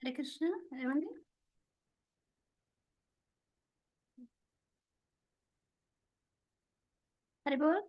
హరే కృష్ణ. ఏమండి? హరి బోల్.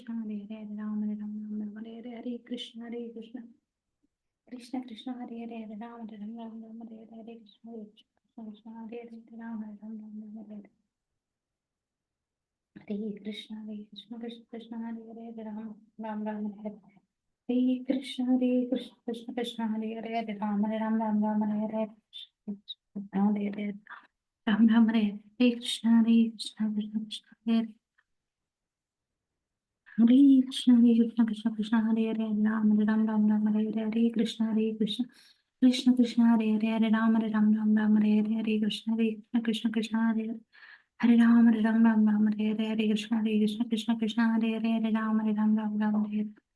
Krishna Hare Hare Ram Hare Ram Ram Ram Hare Hare Hare Krishna Hare Krishna Krishna Krishna Hare Hare Hare Ram Hare Ram Ram Ram Hare Hare Hare Krishna Hare Krishna Hare Hare Ram Hare Ram Ram Ram Hare Hare Hare Krishna Hare Krishna Krishna Krishna Hare Hare Hare Ram Ram Ram Hare Hare Hare Krishna Hare Krishna Krishna Krishna Hare Hare Hare Ram Hare Ram Ram Ram Hare Hare Ram Hare Hare Ram Ram Hare Hare Krishna Hare Krishna Krishna Krishna Hare Hare Hare Krishna Hare Krishna Krishna Krishna Hare Hare Ram Hare Ram Ram Ram Hare Hare Hare Krishna Hare Krishna Krishna Krishna Hare Hare Hare Ram Hare Ram Ram Ram Hare Hare Hare Krishna Hare Krishna Krishna Krishna Hare Hare Hare Ram Hare Ram Ram Ram Hare Hare Hare Krishna Hare Krishna Krishna Krishna Hare Hare Hare Ram Hare Ram Ram Ram Hare Hare Hare Krishna Hare Krishna Krishna Krishna Hare Hare Hare Ram Hare Ram Ram Ram Hare Hare Hare Krishna Hare Krishna Krishna Krishna Hare Hare Hare Ram Hare Ram Ram Hare Hare Hare Krishna Hare Krishna Krishna Hare Hare Ram Ram Ram Hare Hare Hare Krishna Hare Krishna Krishna Krishna Hare Hare Hare Ram Hare Ram Ram Ram Hare Hare Hare Krishna Hare Krishna Krishna Krishna Hare Hare Hare Ram Hare Ram Ram Ram Hare Hare Hare Krishna Krishna Krishna Krishna Hare Hare Hare Ram Hare Ram Ram Ram Hare Hare Hare Krishna Hare Krishna Krishna Krishna Hare Hare Ram Ram Ram Hare Hare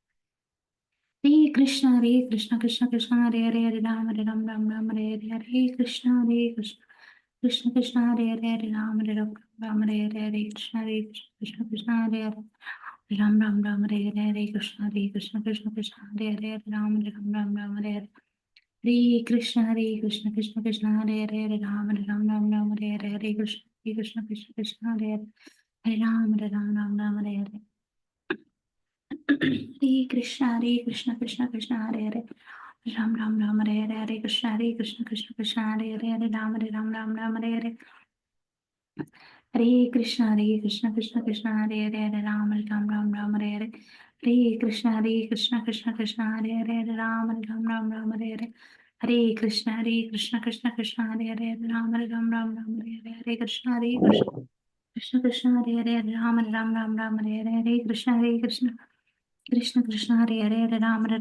Hare Krishna Hare Krishna Krishna Krishna Hare Hare Hare Ram Hare Ram Ram Ram Hare Hare Hare Krishna Hare Krishna Krishna Krishna Hare Hare Hare Ram Hare Ram Ram Ram Hare Hare Hare Krishna Hare Krishna Krishna Krishna Hare Hare Hare Ram Hare Ram Ram Ram Hare Hare Hare Krishna Hare Krishna Krishna Krishna Hare Hare Hare Ram Hare Ram Ram Ram Hare Hare Hare Krishna Hare Krishna Krishna Krishna Hare Hare Hare Ram Hare Ram Ram Ram Hare Hare Hare Krishna Hare Krishna Krishna Krishna Hare Hare Hare Ram Hare Ram Ram Ram Hare Hare Hare Krishna Hare Krishna Krishna Krishna Hare Hare Ram Hare Ram Ram Ram Hare Hare Hare Krishna Hare Krishna Krishna Krishna Hare Hare Ram Ram Ram Hare Hare Hare Krishna Hare Krishna Krishna Krishna Hare Hare Hare Ram Hare Ram Ram Ram Hare Hare Hare Krishna Hare Krishna Krishna Krishna Hare Hare Hare Ram Hare Ram Ram Ram Hare Hare Hare Krishna Hare Krishna Krishna Krishna Hare Hare Hare Ram Hare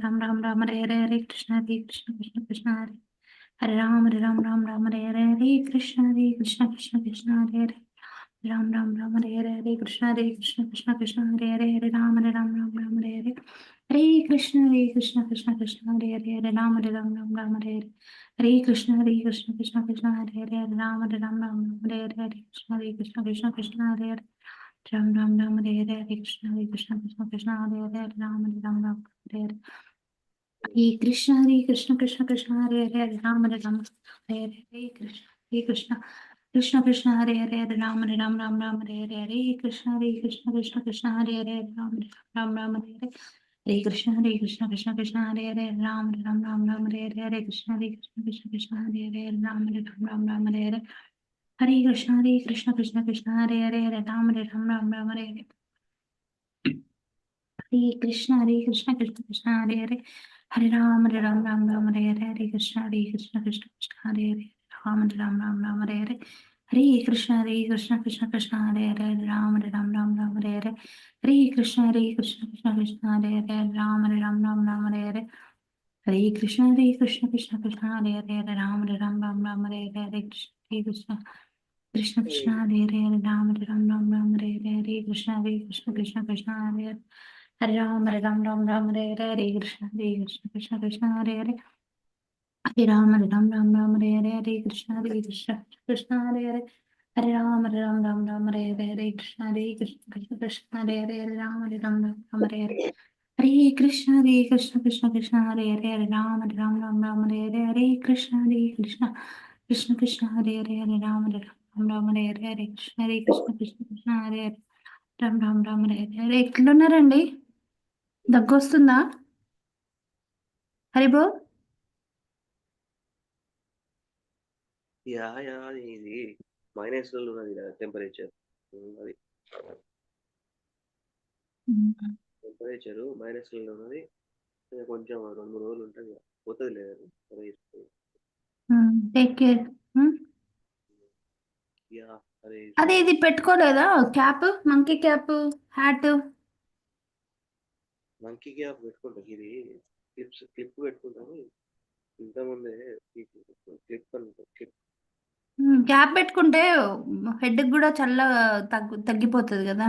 Ram Ram Ram Hare Hare Hare Krishna Hare Krishna Krishna Krishna Hare Hare Ram Ram Ram Hare Hare Hare Krishna Hare Krishna Krishna Krishna Hare Hare Hare Ram Hare Ram Ram Hare Hare Hare Krishna Hare Krishna Krishna Krishna Hare Hare Hare Ram Hare Ram Hare Hare Hare Krishna Krishna Krishna Hare Hare Hare Ram Hare Ram Ram Ram Hare Hare Hare Krishna Hare Krishna Krishna Krishna Hare Hare Hare Ram Hare Ram Ram Hare Hare Hare Krishna Hare Krishna Krishna Krishna Hare Hare Hare Ram Hare Ram Ram Ram Hare Hare Hare Krishna Hare Krishna Krishna Krishna Hare Hare Hare Ram Hare Ram Ram Ram Hare Hare Hare Krishna Hare Krishna Krishna Krishna Hare Hare Hare Ram Hare Ram Ram Ram Hare Hare Hare Krishna Hare Krishna Krishna Krishna Hare Hare Hare Ram Hare Ram Ram Ram Hare Hare Hare Krishna Hare Krishna Krishna Krishna Hare Hare Ram Hare Ram Ram Ram Hare Hare Hare Krishna Hare Krishna Krishna Krishna Hare Hare Hare Ram Hare Ram Ram Ram Hare Hare Hare Krishna Hare Krishna Krishna Krishna Hare Hare Hare Ram Hare Ram Ram Ram Hare Hare Hare Krishna Hare Krishna Krishna Krishna Hare Hare Hare Ram Hare Ram Ram Ram Hare Hare Hare Krishna Krishna Krishna Hare Hare Hare Ram Ram Ram Ram Hare Hare Hare Krishna Hare Krishna Krishna Krishna Hare Hare Hare Ram Ram Ram Ram Hare Hare Hare Krishna Krishna Krishna Hare Hare Hare Ram Ram Ram Hare Hare Hare Krishna Krishna Hare Hare Hare Ram Ram Hare Hare Hare Krishna Krishna Hare Hare Hare Ram Ram Hare Hare Hare Krishna Krishna Krishna Hare Hare Hare Ram Hare Hare Hare Krishna Krishna Krishna Hare Hare Hare Ram Hare Hare Hare Krishna Krishna Hare Hare Ram Hare Hare ఎట్లున్నారండి దగ్గొస్తుందా హరిబో yeah yeah ఇది minus లో ఉన్నది కదా temperature అది temperature minus లో ఉన్నది కొంచెం 2-3 రోజులు ఉంటుంది పోతుంది లేదు టేక్ కేర్ యా అరే అదే ఇది పెట్టుకోలేదా cap monkey cap hat monkey cap పెట్టుకుంటాం ఇది క్లిప్ పెట్టుకుంటాము ఇంతకుముందే క్లిప్ అనుకుంటాం క్లిప్ క్యాప్ పెట్టుకుంటే హెడ్ కూడా చల్ల తగ్గిపోతుంది కదా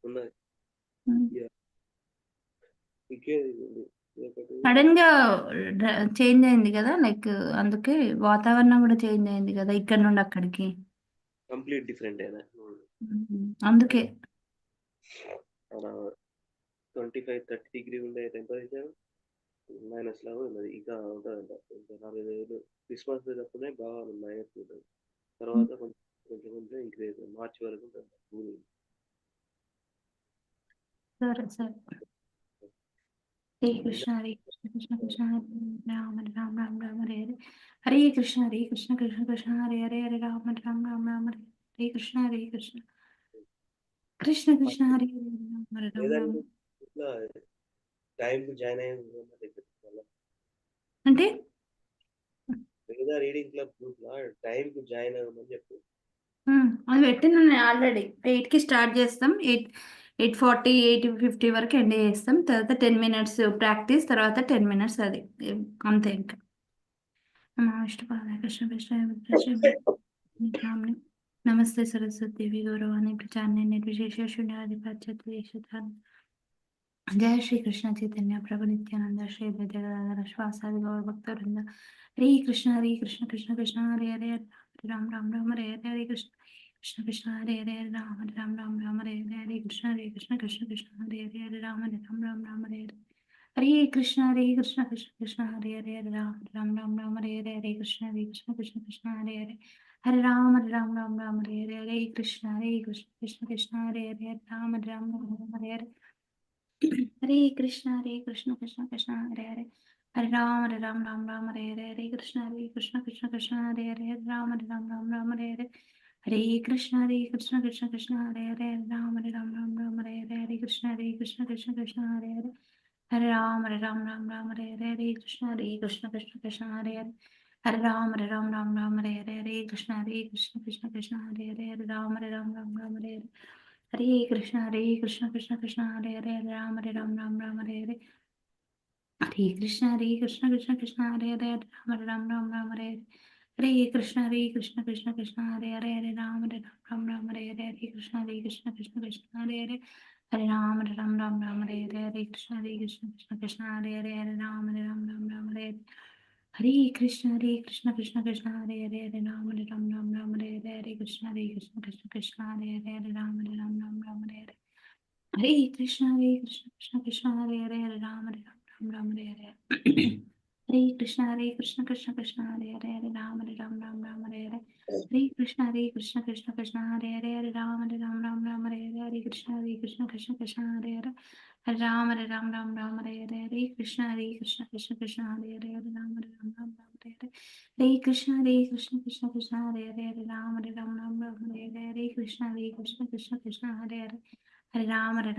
ఉన్నది యా ఇంకేది సడన్ గా చేంజ్ అయింది కదా లైక్ అందుకే వాతావరణం కూడా చేంజ్ అయింది కదా ఇక్కడ నుండి అక్కడికి కంప్లీట్ డిఫరెంట్ అయినా అందుకే 25-30 డిగ్రీ ఉండే టెంపరేచర్ మైనస్ లాగా ఉన్నది ఇంకా ఉంటుందంట ఇంకా 40 రోజులు క్రిస్మస్ తప్పునే బాగా మైనస్ ఉంటుంది తర్వాత కొంచెం కొంచెం కొంచెం ఇంక్రీజ్ మార్చి వరకు ఉంటుంది కూలింగ్ సరే సరే హరే కృష్ణ హరే కృష్ణ కృష్ణ కృష్ణ హరే రామ రామ రామ రామ హరే హరే హరే కృష్ణ కృష్ణ కృష్ణ హరే హరే హరే రామ రామ రామ రామ హరే కృష్ణ కృష్ణ కృష్ణ కృష్ణ హరే హరే రామ రామ రామ ఇట్లా టైంకి జాయిన్ అయ్యి అంటే లేదా రీడింగ్ క్లబ్ గ్రూప్ లా టైంకి జాయిన్ అవ్వమని చెప్పు అది పెట్టిన ఆల్రెడీ 8కి స్టార్ట్ చేస్తాం 8:40 8:50 వరకు ఎండ్ చేస్తాం తర్వాత 10 minutes ప్రాక్టీస్ తర్వాత 10 minutes అది అంతే ఇంకా కృష్ణ కృష్ణ నమస్తే సరస్వతి దేవి గౌరవాన్ని ప్రచారాన్ని నిర్విశేష శూన్యాధిపత్య जय श्री कृष्ण चैतन्य प्रभु नित्यानंद श्री विद्याधर श्वासादि गौर भक्त वृंद हरे कृष्ण कृष्ण कृष्ण हरे हरे हरे राम राम राम हरे हरे हरे कृष्ण कृष्ण कृष्ण हरे हरे हरे राम राम राम राम हरे हरे हरे कृष्ण कृष्ण कृष्ण हरे हरे हरे राम राम राम हरे हरे हरे कृष्ण कृष्ण हरे हरे हरे राम राम राम हरे हरे हरे कृष्ण कृष्ण हरे हरे हरे राम राम हरे हरे हरे कृष्ण कृष्ण हरे हरे हरे राम राम हरे हरे हरे कृष्ण कृष्ण कृष्ण हरे हरे हरे राम राम हरे हरे हरे कृष्ण कृष्ण हरे हरे हरे राम राम हरे हरे हरे कृष्ण कृष्ण हरे हरे हरे राम राम हरे हरे हरे कृष्ण कृष्ण हरे हरे हरे राम राम हरे हरे हरे कृष्ण कृष्ण हरे हरे हरे राम राम हरे हरे हरे कृष्ण कृष्ण हरे हरे हरे राम राम हरे हरे हरे कृष्ण कृष्ण हरे हरे हरे राम राम हरे हरे हरे कृष्ण कृष्ण हरे हरे हरे राम हरे हरे हरे कृष्ण कृष्ण हरे हरे हरे राम हरे हरे हरे कृष्ण कृष्ण हरे हरे हरे राम हरे हरे हरे कृष्ण कृष्ण हरे हरे हरे राम हरे हरे हरे कृष्ण कृष्ण हरे हरे हरे राम हरे हरे हरे कृष्ण कृष्ण हरे हरे हरे राम हरे हरे हरे कृष्ण हरे हरे हरे राम हरे हरे हरे कृष्ण हरे हरे राम हरे हरे हरे कृष्ण कृष्ण हरे हरे हरे राम हरे हरे हरे कृष्ण हरे हरे हरे राम हरे हरे हरे कृष्ण कृष्ण हरे हरे हरे राम हरे हरे हरे कृष्ण कृष्ण हरे हरे हरे राम हरे हरे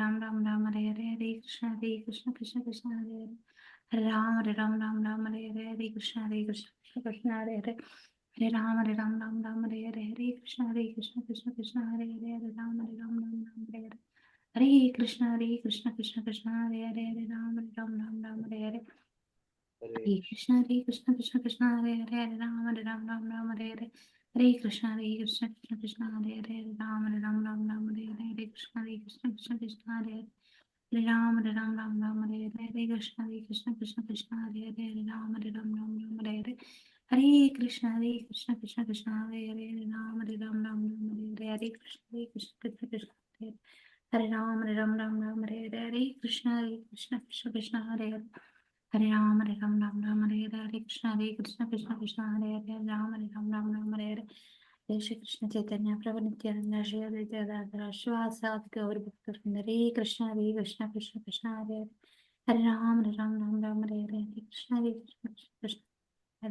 हरे कृष्ण कृष्ण हरे हरे हरे राम हरे हरे हरे कृष्ण हरे हरे हरे राम हरे हरे हरे कृष्ण कृष्ण हरे हरे हरे राम हरे हरे हरे कृष्ण कृष्ण हरे हरे हरे राम हरे हरे हरे कृष्ण कृष्ण हरे हरे हरे राम हरे हरे हरे कृष्ण कृष्ण हरे हरे हरे राम हरे हरे हरे कृष्ण कृष्ण कृष्ण हरे हरे हरे राम राम हरे हरे हरे कृष्ण कृष्ण हरे हरे हरे कृष्ण कृष्ण कृष्ण हरे हरे हरे राम हरे हरे हरे कृष्ण कृष्ण कृष्ण हरे हरे हरे राम हरे हरे हरे कृष्ण कृष्ण हरे हरे कृष्ण कृष्ण हरे हरे हरे राम हरे कृष्ण कृष्ण हरे हरे राम हरे हरे जय श्री कृष्ण चैतन्य प्रभु नित्यानंद श्री अद्वैत गदाधर श्रीवासादि गौर भक्तवृंद हरे कृष्ण कृष्ण हरे हरे हरे राम हरे हरे हरे कृष्ण हरे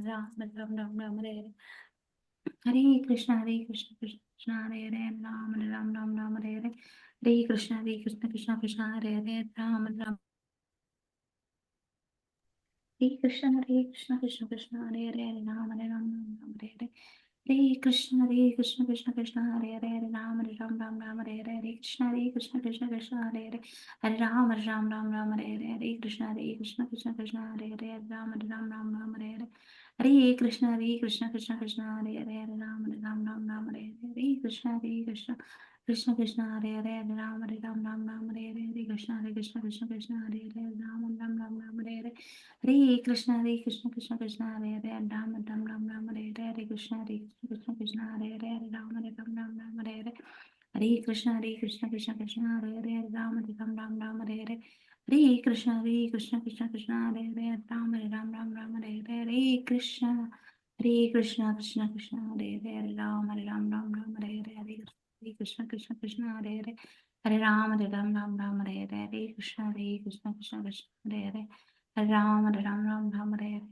राम हरे हरे हरे कृष्ण कृष्ण हरे हरे राम हरे हरे हरे कृष्ण कृष्ण हरे हरे राम हरे कृष्ण हरे हरे हरे राम हरे हरे हरे कृष्ण कृष्ण हरे हरे राम हरे हरे हरे कृष्ण कृष्ण हरे हरे हरे राम हरे हरे हरे कृष्ण कृष्ण हरे हरे राम हरे हरे हरे कृष्ण कृष्ण हरे हरे राम हरे हरे हरे कृष्ण कृष्ण हरे हरे राम हरे हरे हरे कृष्ण हरे हरे राम हरे हरे हरे कृष्ण कृष्ण हरे हरे राम हरे हरे हरे कृष्ण कृष्ण हरे हरे हरे राम हरे हरे हरे कृष्ण कृष्ण हरे हरे राम हरे हरे हरे कृष्ण कृष्ण हरे हरे राम हरे हरे हरे कृष्ण कृष्ण हरे हरे हरे राम हरे हरे हरे कृष्ण हरे हरे हरे राम हरे हरे हरे कृष्ण कृष्ण हरे हरे हरे राम हरे हरे हरे कृष्ण कृष्ण हरे हरे राम हरे हरे हरे कृष्ण कृष्ण हरे हरे हरे राम हरे हरे हरे कृष्ण कृष्ण हरे हरे हरे राम हरे हरे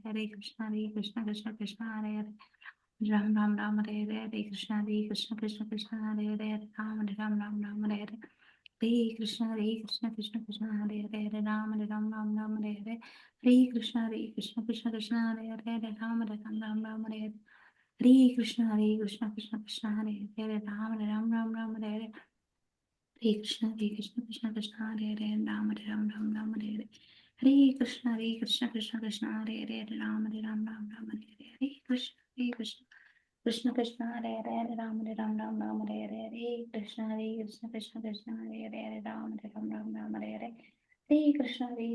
हरे कृष्ण कृष्ण हरे हरे हरे राम हरे हरे हरे कृष्ण हरे हरे हरे राम हरे हरे हरे कृष्ण कृष्ण हरे हरे राम हरे हरे हरे कृष्ण कृष्ण हरे हरे राम हरे हरे हरे कृष्ण कृष्ण हरे हरे राम हरे हरे हरे कृष्ण कृष्ण हरे हरे राम हरे हरे हरे कृष्ण कृष्ण हरे हरे राम हरे हरे हरे कृष्ण हरे हरे राम हरे हरे हरे कृष्ण कृष्ण हरे हरे राम हरे हरे हरे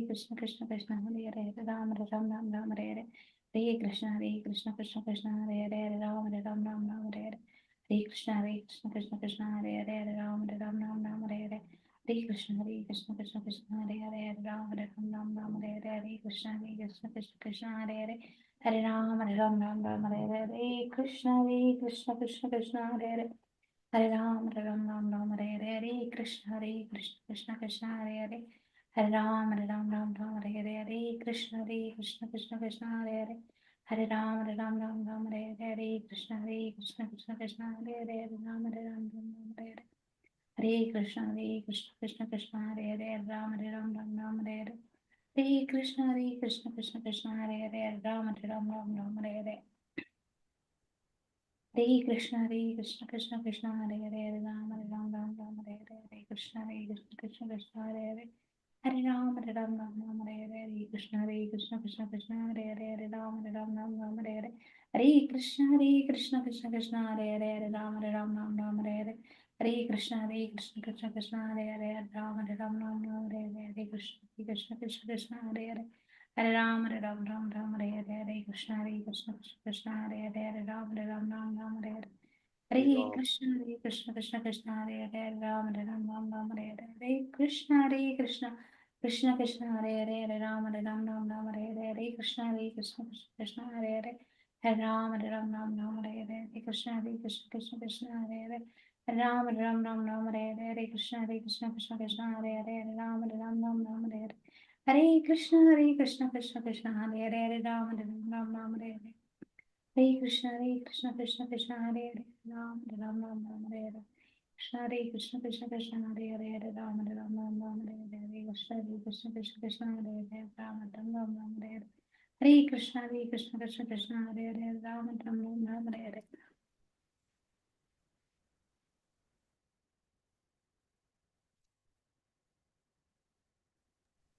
कृष्ण कृष्ण हरे हरे राम हरे हरे हरे कृष्ण हरे हरे हरे राम हरे हरे हरे कृष्ण हरे हरे हरे राम हरे हरे हरे कृष्ण हरे हरे हरे राम हरे हरे हरे कृष्ण हरे हरे हरे राम हरे हरे हरे कृष्ण हरे हरे हरे राम हरे हरे हरे कृष्ण हरे हरे राम हरे हरे हरे कृष्ण हरे हरे राम हरे हरे हरे कृष्ण हरे हरे राम हरे हरे हरे कृष्ण हरे हरे हरे राम हरे हरे हरे कृष्ण हरे हरे हरे राम हरे हरे हरे कृष्ण हरे हरे हरे राम हरे हरे हरे कृष्ण कृष्ण हरे हरे राम हरे हरे हरे कृष्ण हरे हरे हरे राम हरे हरे हरे कृष्ण हरे हरे हरे राम हरे हरे श्री हरे राम। कृष्ण हरे हरे हरे राम हरे हरे हरे कृष्ण हरे हरे हरे राम हरे हरे हरे कृष्ण हरे हरे हरे राम हरे हरे हरे कृष्ण हरे हरे हरे राम हरे हरे हरे कृष्ण हरे हरे हरे राम हरे हरे हरे कृष्ण हरे हरे हरे राम हरे हरे हरे कृष्ण हरे हरे राम हरे हरे कृष्ण हरे हरे हरे राम हरे हरे हरे कृष्ण हरे हरे राम हरे हरे हरे कृष्ण हरे हरे राम हरे हरे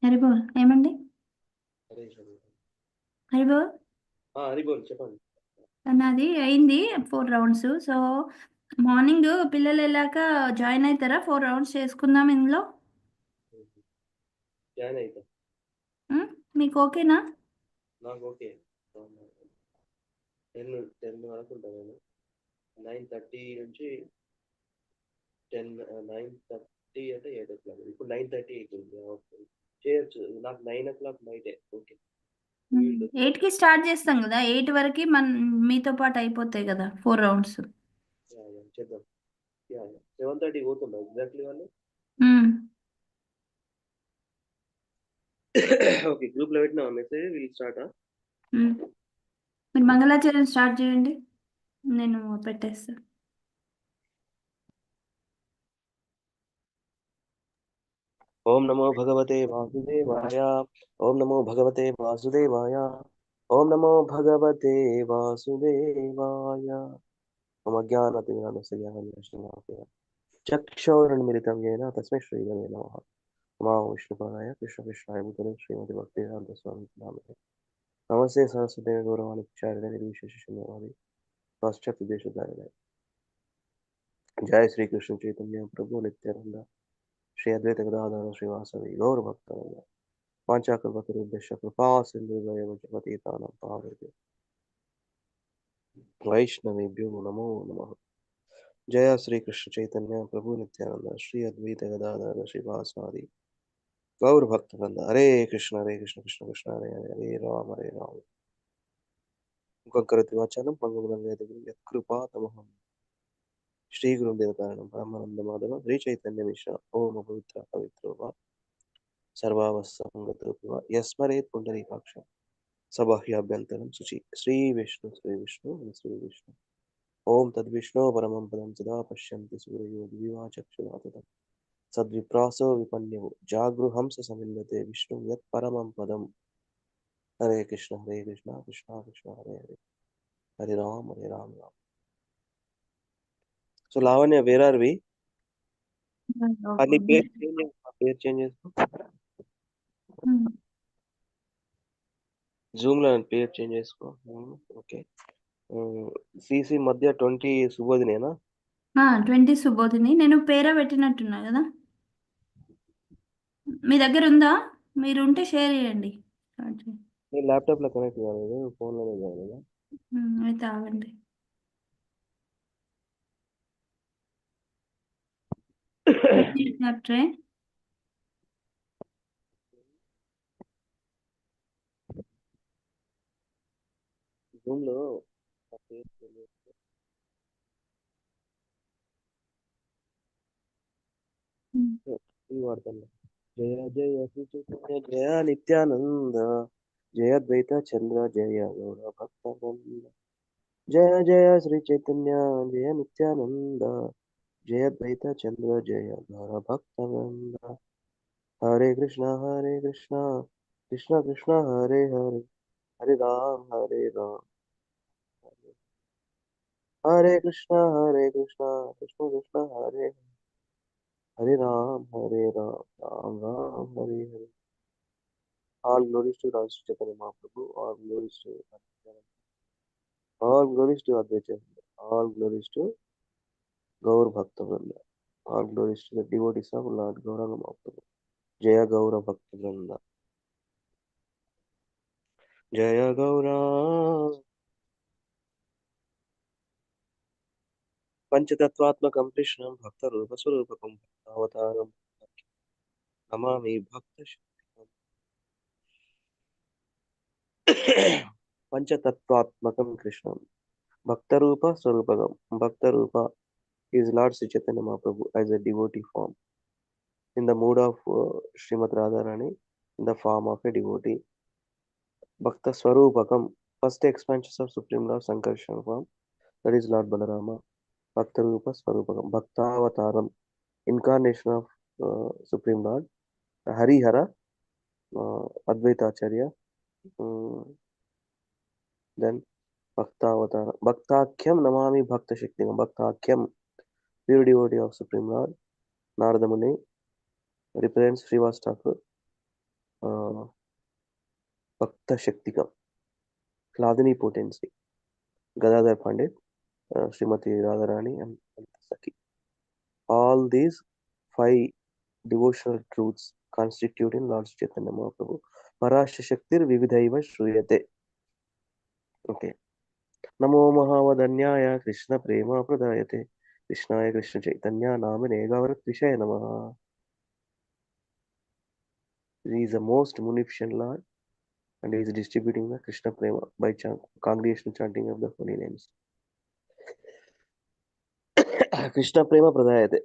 హరి బోల్ ఏమండి హరే హరి. హరి బోల్ హరి బోల్ చెప్పండి. నాది అయింది 4 రౌండ్స్. సో మార్నింగ్ పిల్లలు వెళ్ళాక జాయిన్ అవుతారా? 4 రౌండ్స్ చేసుకుందాం ఇందులో. జాయిన్ అవుతా. మీకు ఓకేనా? నాకు ఓకే. 10 వరకు ఉంటాను నేను. 9:30 నుంచి 9:30 అంటే 8 o'clock. ఇప్పుడు 9:30 అవుతుంది. ఓకే, చేయొచ్చు. నాకు 9 o'clock నైటే ఓకే. 8కి స్టార్ట్ చేస్తాం కదా, 8 వరకు మీతో పాటు అయిపోతాయి కదా 4 రౌండ్స్. చేద్దాం. 7:30 పోతుందా ఎగ్జాక్ట్లీ వాళ్ళు? ఓకే, గ్రూప్ లో పెట్టినా మెసేజ్ వీళ్ళు స్టార్ట్. మీరు మంగళాచరణ స్టార్ట్ చేయండి, నేను పెట్టేస్తాను. ఓం నమో భగవతే వాసుదేవాయ. ఓం నమో భగవతే వాసుదేవాయ. ఓం నమో భగవతే వాసుదేవాయ. మమ జ్ఞానతిమిరాంధస్య చక్షురున్మిలితం येन तस्मै श्रीगुरवे नमः. नमो विष्णुपादाय कृष्णकृष्णाय भूतले श्रीमति भक्तिवेदांत स्वामी नामते। नमस्ते सरस्वती गौरवाणी चारिणे निर्विशेषशून्यवादी पाश्चात्यदेशधारिणे। जय श्री कृष्ण चैतन्य प्रभु नित्यानंद श्री अद्वैत गदाधर श्रीवासवि गौर भक्तवृंद। वाञ्छाकल्पतरुभ्यश्च कृपा सिन्धुभ्येव जगतीतानां पावनेभ्यो वैष्णवेभ्यो नमो नमः। जय श्री कृष्ण चैतन्य प्रभु नित्यानंद श्री अद्वैत गदाधर श्रीवासादि गौर भक्तवृंद। हरे कृष्ण कृष्ण कृष्ण हरे हरे हरे राम मुखं करोति वाचालं पङ्गुं लङ्घयति यत्कृपा तमहं श्रीगुरुं देवतारणं परमानन्दमाधव श्रीचैतन्यमिश्र ओम पवित्र पवित्रो वा सर्वावस्थाङ्गतोऽपि वा यस्मरेत् पुण्डरीकाक्षं सबाह्याभ्यन्तरं शुचि श्रीविष्णु श्रीविष्णु ओम तद्विष्णु परमं पदं सदा पश्यन्ति सूर्यो दिवाचक्षुषा ततं सद्विप्रासो विपन्यो जागृहंस समिल्लते विष्णु यत्परमं पदं। Hare Krishna Krishna Krishna Hare Hare Hare Rama Rama. So Lavanya, where are we? పేరు చేంజ్ చేసుకో. జూమ్ లో పేరు చేంజ్ చేసుకో. ఓకే, సిసి మధ్య 20 సుబోధినేనా? 20 సుబోధిని. నేను పేరా పెట్టినట్టున్నా కదా, మీ దగ్గర ఉందా? మీరు ఉంటే షేర్ చేయండి. నేను ల్యాప్టాప్ లో కనెక్ట్ కాలేదు, ఫోన్ లోనే కాలేదు. అయితే ఆగండి. చాప్టరే జూమ్ లో ఆ పేరు చేంజ్ చేసుకో. ఇది వాడతాను. జయ జయ శ్రీ చైతన్య జయ నిత్యానంద జయ ద్వైత చంద్ర జయ గౌర భక్త వృంద. జయ జయ శ్రీ చైతన్య జయ నిత్యానంద जय द्वैत चंद्र जय गौर भक्त वृंद। हरे कृष्णा कृष्णा कृष्णा हरे हरे हरे राम हरे कृष्णा कृष्णा कृष्णा हरे Hare Rama Ram Ram Hare Hare. All glories to Lord Chaitanya Mahaprabhu, all glories to all glories to Advaita, all glories to Gaur Bhakta Vrinda, all glories to the devotees of Lord Gauranga Mahaprabhu. Jaya Gaura Bhakta Vrinda, जय गौरा। पंचतत्वात्मकं कृष्णं भक्तरूपस्वरूपकं भक्तावतारं नमामि भक्तशक्तिकम्। पंचतत्वात्मकं कृष्णं भक्तरूपस्वरूपकं भक्तरूpa is Lord Sri Chaitanya Mahaprabhu as a devotee form in the mood of Srimad Radharani in the form of a devotee. Bhakta Swarupakam, first expansion of Supreme Lord Sankarshan form, that is Lord Balarama. Bhakta Rupa Swarupakam, Bhakta Avataram, incarnation of Supreme Lord Harihara, Advaita Acharya. Then Bhakta Avatara, Bhaktakyam Namami Bhakta Shakti, Bhaktakyam, pure devotee of Supreme Lord Narada Muni, represents Srivas Thakur. Bhakta Shaktikam, Hladini potency. Gadadhar Pandit, Srimati Radharani, and Saki. All these five devotional truths constitute in Lord Chaitanya Mahaprabhu. Parasya Shaktir Vividhaiva Shruyate. Okay. Namo Mahavadanyaya Krishna Prema Pradayate. Krishnaya Krishna Chaitanya Namane Gavarat Vishaya Namaha. He is the most munificent Lord and he is distributing the Krishna Prema by congregational chanting of the holy names. Krishna Prema Pradayate.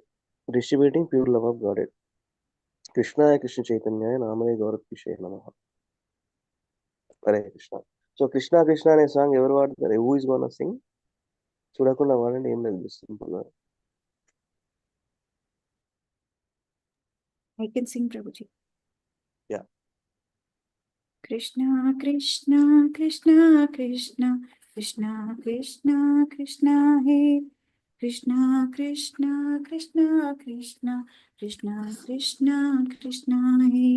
Distributing pure love of Godhead. Krishnaya Krishna Chaitanya Namane Gavarat Vishaya Namaha. Hare Krishna. So Krishna Krishna అనే song ఎవరు వాడతారు? Who is gonna sing? చూడకుండా వాడండి, ఏం లేదు, simple. I can sing, Prabhuji. Yeah. Krishna Krishna Krishna Krishna Krishna Krishna Krishna He Krishna Krishna Krishna Krishna Krishna Krishna Krishna He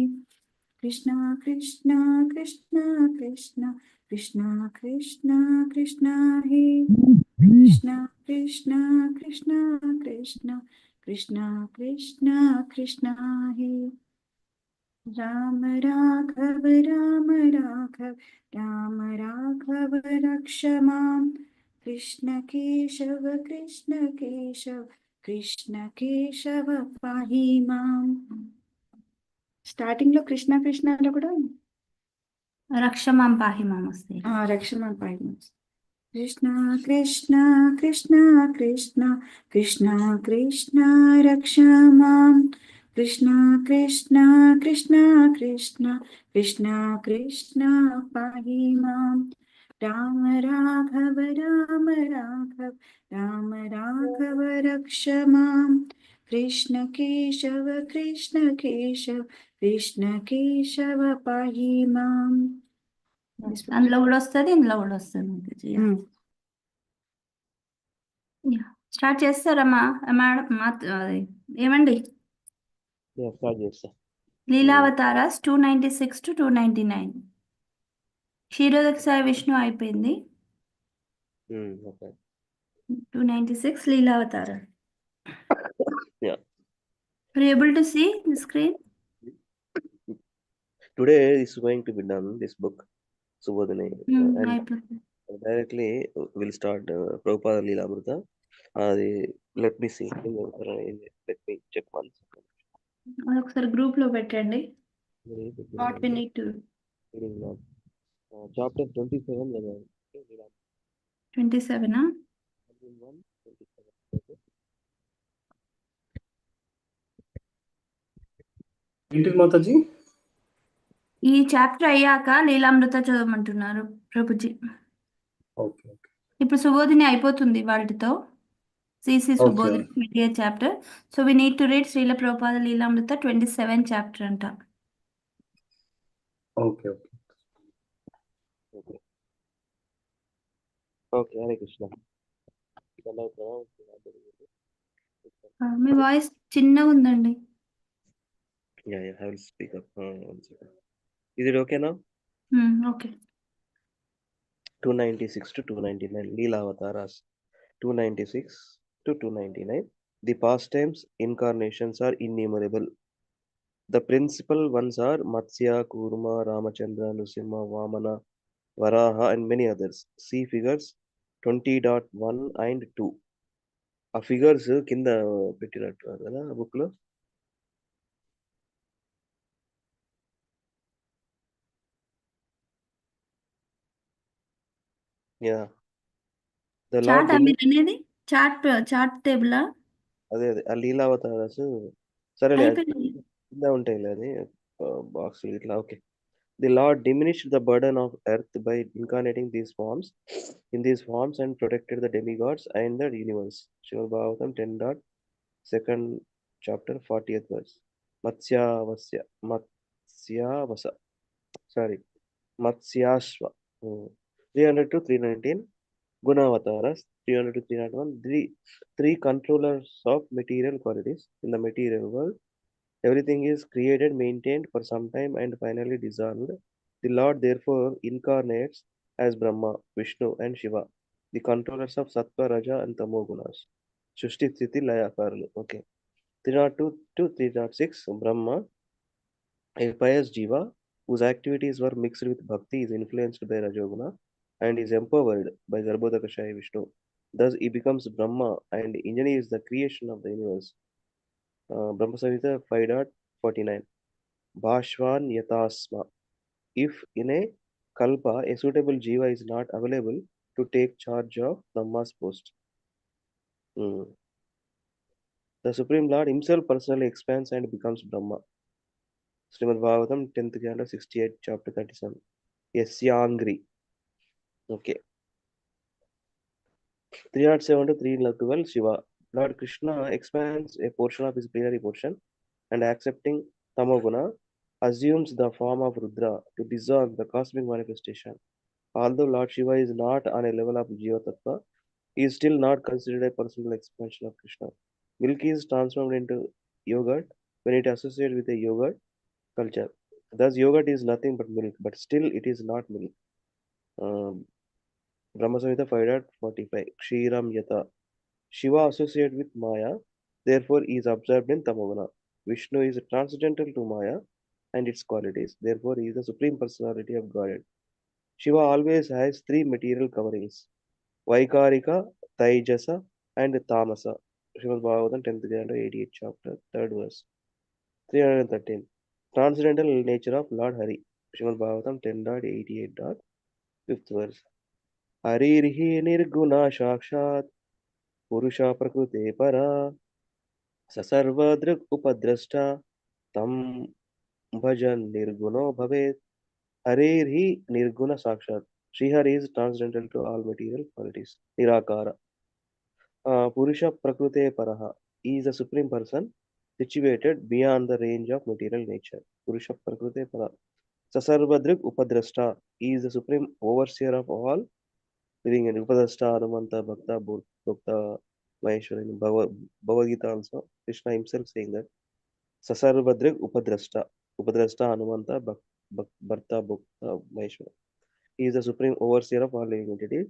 Krishna Krishna Krishna Krishna Krishna Krishna Krishna He Krishna Krishna Krishna Krishna Krishna Krishna Krishna He Ram Raghav Ram Raghav Ram Raghav Rakshamam Krishna Keshav Krishna Keshav Krishna Keshav Pahimam. Starting లో కృష్ణ కృష్ణలో కూడా రక్షమాం పాహిమాం వస్తాయి. రక్షమాం పాహిమాం. కృష్ణ కృష్ణ కృష్ణ కృష్ణ కృష్ణ కృష్ణ రక్షమాం కృష్ణ కృష్ణ కృష్ణ కృష్ణ కృష్ణ కృష్ణ పాహిమాం. రామ రాఘవ రామ రాఘవ రామ రాఘవ రక్షమాం కృష్ణ కేశవ కృష్ణ కేశవ కృష్ణ కేశవ పాహిమాం. అందులో కూడా వస్తుంది, ఇందులో కూడా వస్తుంది. స్టార్ట్ చేస్తారమ్మా మేడం? ఏమండి? లీలావతారాస్ 296 to 299. క్షీరోదక సాయి విష్ణు అయిపోయింది. 296 లీలావతార. Are you able to see the screen? Today is going to be done, this book, Subodini. And directly we'll start Prabhupada Leelamrita. Let me see. Let me check once. ఒకసారి group లో పెట్టండి. What we need to chapter 27 27 ఏంటిది మాతాజీ? ఈ chapter అయ్యాక లీలామృత చదవమంటున్నారు Prabhuji. Okay. ఇప్పుడు సుబోధిని అయిపోతుంది వాటితో. CC Subodhini 28th chapter. So we need to read Srila Prabhupada Lilamrita 27 chapter అంట. Okay okay okay okay. Hare Krishna. మీ వాయిస్ చిన్నగా ఉందండి. Yeah, I will speak up. One second. Is it okay now? Okay. 296 to 299 Leela Avataras. 296 to 299. The pastimes incarnations are innumerable. The principal ones are Matsya, Kurma, Ramachandra, Nusimha, Vamana, Varaha, and many others. See figures 20.1 and 2. ఆ figures కింద పెట్టినట్టు కదా book లో. Yeah, the lord అనేది chart table. అదే ఆ లీలావతారాస్. సరేలే, కింద ఉంటాయి అది బాక్స్ ఇట్లా. Okay. The Lord diminished the burden of earth by incarnating these forms and protected the demigods and the universe. Srimad Bhagavatam 10.2 chapter 40th verse. Matsyashva 300 to 319. Gunavataras 300 to 301. Three controllers of material qualities in the material world. Everything is created, maintained for some time, and finally dissolved. The Lord therefore incarnates as Brahma, Vishnu, and Shiva. the controllers of Sattva, Raja, and Tamo gunas. Shushti Sthiti Laya Karalu. Okay. 302 to 306, Brahma, a pious jiva whose activities were mixed with bhakti, is influenced by Rajoguna and is empowered by Garbhodakashaya Vishnu. Thus, he becomes Brahma, and Injani is the creation of the universe. Brahma Samhita 5.49. Bhashvan Yatasma. If in a kalpa a suitable jiva is not available to take charge of Brahma's post, hmm, the Supreme Lord himself personally expands and becomes Brahma. Srimad Bhagavatam 10th Canto 68 chapter 37. Yasyangri. Okay. 307 to 312 Shiva. Lord Krishna expands a portion of his plenary portion and accepting Tamoguna assumes the form of Rudra to dissolve the cosmic manifestation. Although Lord Shiva is not on a level of Jiva Tattva, he is still not considered a personal expansion of Krishna. Milk is transformed into yogurt when it associates with a yogurt culture. Thus, yogurt is nothing but milk, but still it is not milk. Brahma Samhita 5.45 Kshiram Yata. Shiva associated with Maya, therefore he is observed in Tamoguna. Vishnu is transcendental to Maya and its qualities, therefore he is the supreme personality of Godhead. Shiva always has three material coverings: Vaikarika, Taijasa, and Tamasa. Srimad Bhagavatam 10th Canto 88th chapter 3rd verse. 313. Transcendental nature of Lord Hari. Srimad Bhagavatam 10.88.5th verse. Harirhi nirguna shakshat purusha prakrute para ससर्वदृक् उपद्रष्टा तं भजन निर्गुणो भवेत् हरेर्हि निर्गुण साक्षात् Srihari is transcendental to all material qualities. Nirakara. Purusha Prakrute Paraha. He is a supreme person situated beyond the range of material nature. Purusha Prakrute Paraha. Sasarvadrik Upadrashta. He is the supreme overseer of all living in Upadrashta, Anumanta, Bhakta, Bhakta, Maheshwara. In Bhagavad Gita also, Krishna himself saying that Sasarvadrik Upadrashta. Upadrashta, Anumanta, Bhakta, Bhakta, Maheshwara. He is the supreme overseer of all living entities.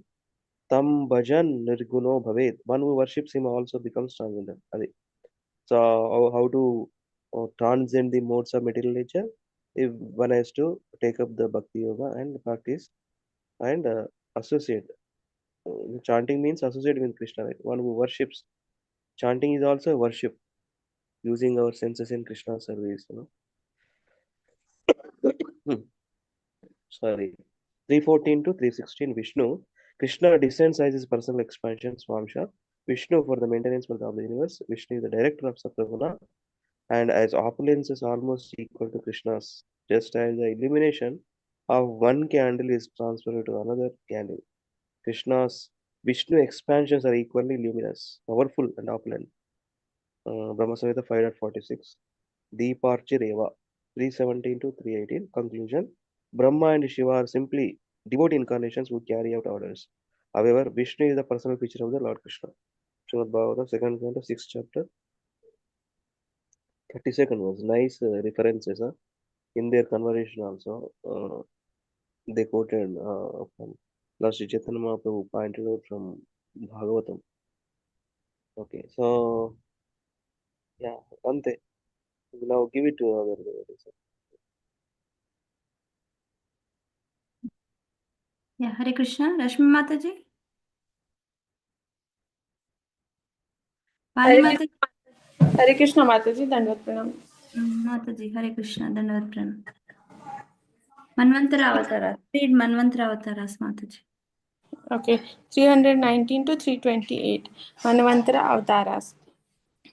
Tam bhajan nirguno bhavet. One who worships him also becomes transcendental. So how to transcend the modes of material nature? If one has to take up the bhakti yoga and practice and associate. Chanting means associate with Krishna. Right? One who worships. Chanting is also a worship, using our senses in Krishna's service. Sorry. 314 to 316 Vishnu. Krishna descends as his personal expansion, Swamsha. Vishnu for the maintenance of the universe. Vishnu is the director of Sattva and as opulence is almost equal to Krishna's, just as the illumination of one candle is transferred to another candle. Krishna's Vishnu expansions are equally luminous, powerful, and opulent. Brahma Samhita 5.46. Deeparchireva 317 to 318. Conclusion. Brahma and Shiva are simply devotee incarnations who carry out orders. However, Vishnu is the personal feature of the Lord Krishna. Srimad Bhagavatam, 2nd canto, 6th chapter, 32nd verse. Nice references in their conversation also. They quoted from Lord Sri Chaitanya Mahaprabhu pointed out from Bhagavatam. Okay, so yeah, Ante. Now give it to other devotees. Yeah, Hare Krishna. Rashmi Mataji. Pali Mataji. Hare Krishna Mataji, Dandavat Pranam. Mataji, Hare Krishna, Dandavat Pranam. Manvantara Avatara. Read Manvantara Avataras, Mataji. Okay, 319 to 328. Manvantara Avtaras.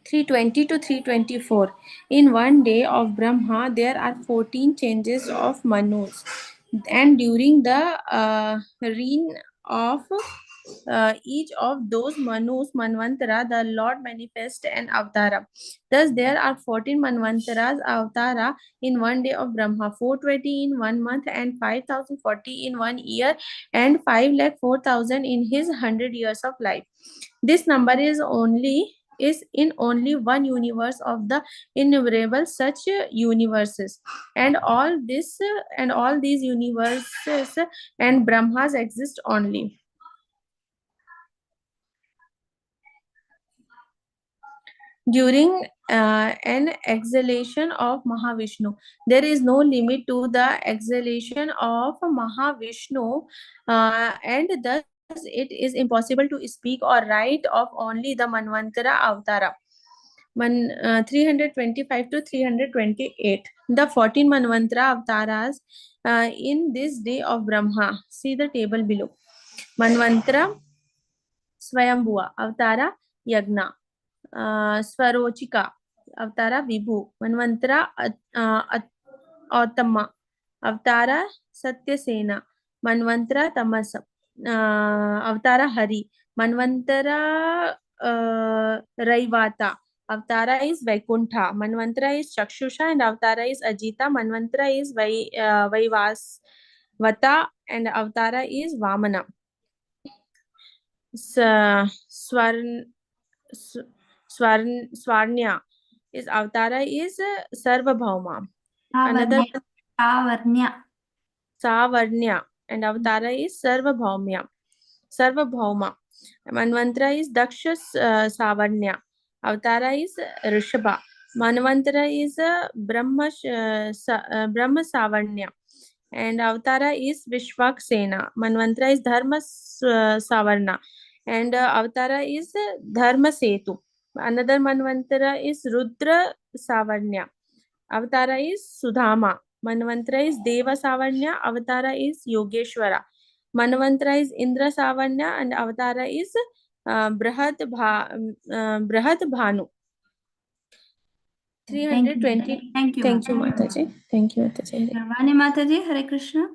320 to 324. In one day of Brahma, there are 14 changes of Manus. And during the reign of each of those Manus, Manvantara, the Lord manifests an Avatara. Thus, there are 14 Manvantaras Avatara in one day of Brahma, 420 in 1 month, and 5040 in 1 year, and 5,04,000 in his 100 years of life. This number is in only one universe of the innumerable such universes, and all these universes and Brahmas exist only. during an exhalation of Mahavishnu. There is no limit to the exhalation of Mahavishnu, and thus it is impossible to speak or write of only the Manvantara Avatara. 325 to 328. The 14 Manvantara Avataras in this day of Brahma. See the table below. Manvantara Swayambhuva Avatara Yagna. Swarochika Avatara Vibhu. Manvantara Autama Avatara Satyasena. Manvantara Tamas Avatara Hari. Manvantara Raivata Avatara is Vaikuntha. Manvantara is Chakshusha and Avatara is Ajita. Manvantara is Vaivasvata and Avatara is Vamana. Swarnya is Avatara is Sarvabhauma. Another Savarnya and Avatara is Sarvabhaumya. Sarvabhauma. Manvantara is Daksha Savarnya. Avatara is Rishabha. Manvantara is Brahma Savarnya. And Avatara is Vishwaksena. Manvantara is Dharma Savarna. And Avatara is Dharma Setu. Another Manvantara is Rudra Savarnya. Avatara is Sudhama. Manvantara is Deva Savarnya. Avatara is Yogeshwara. Manvantara is Indra Savarnya and Avatara is Brahad Bhanu. 320. Thank you. Thank you, Mataji. Thank you, Mataji. Vani Mataji, Hare Krishna.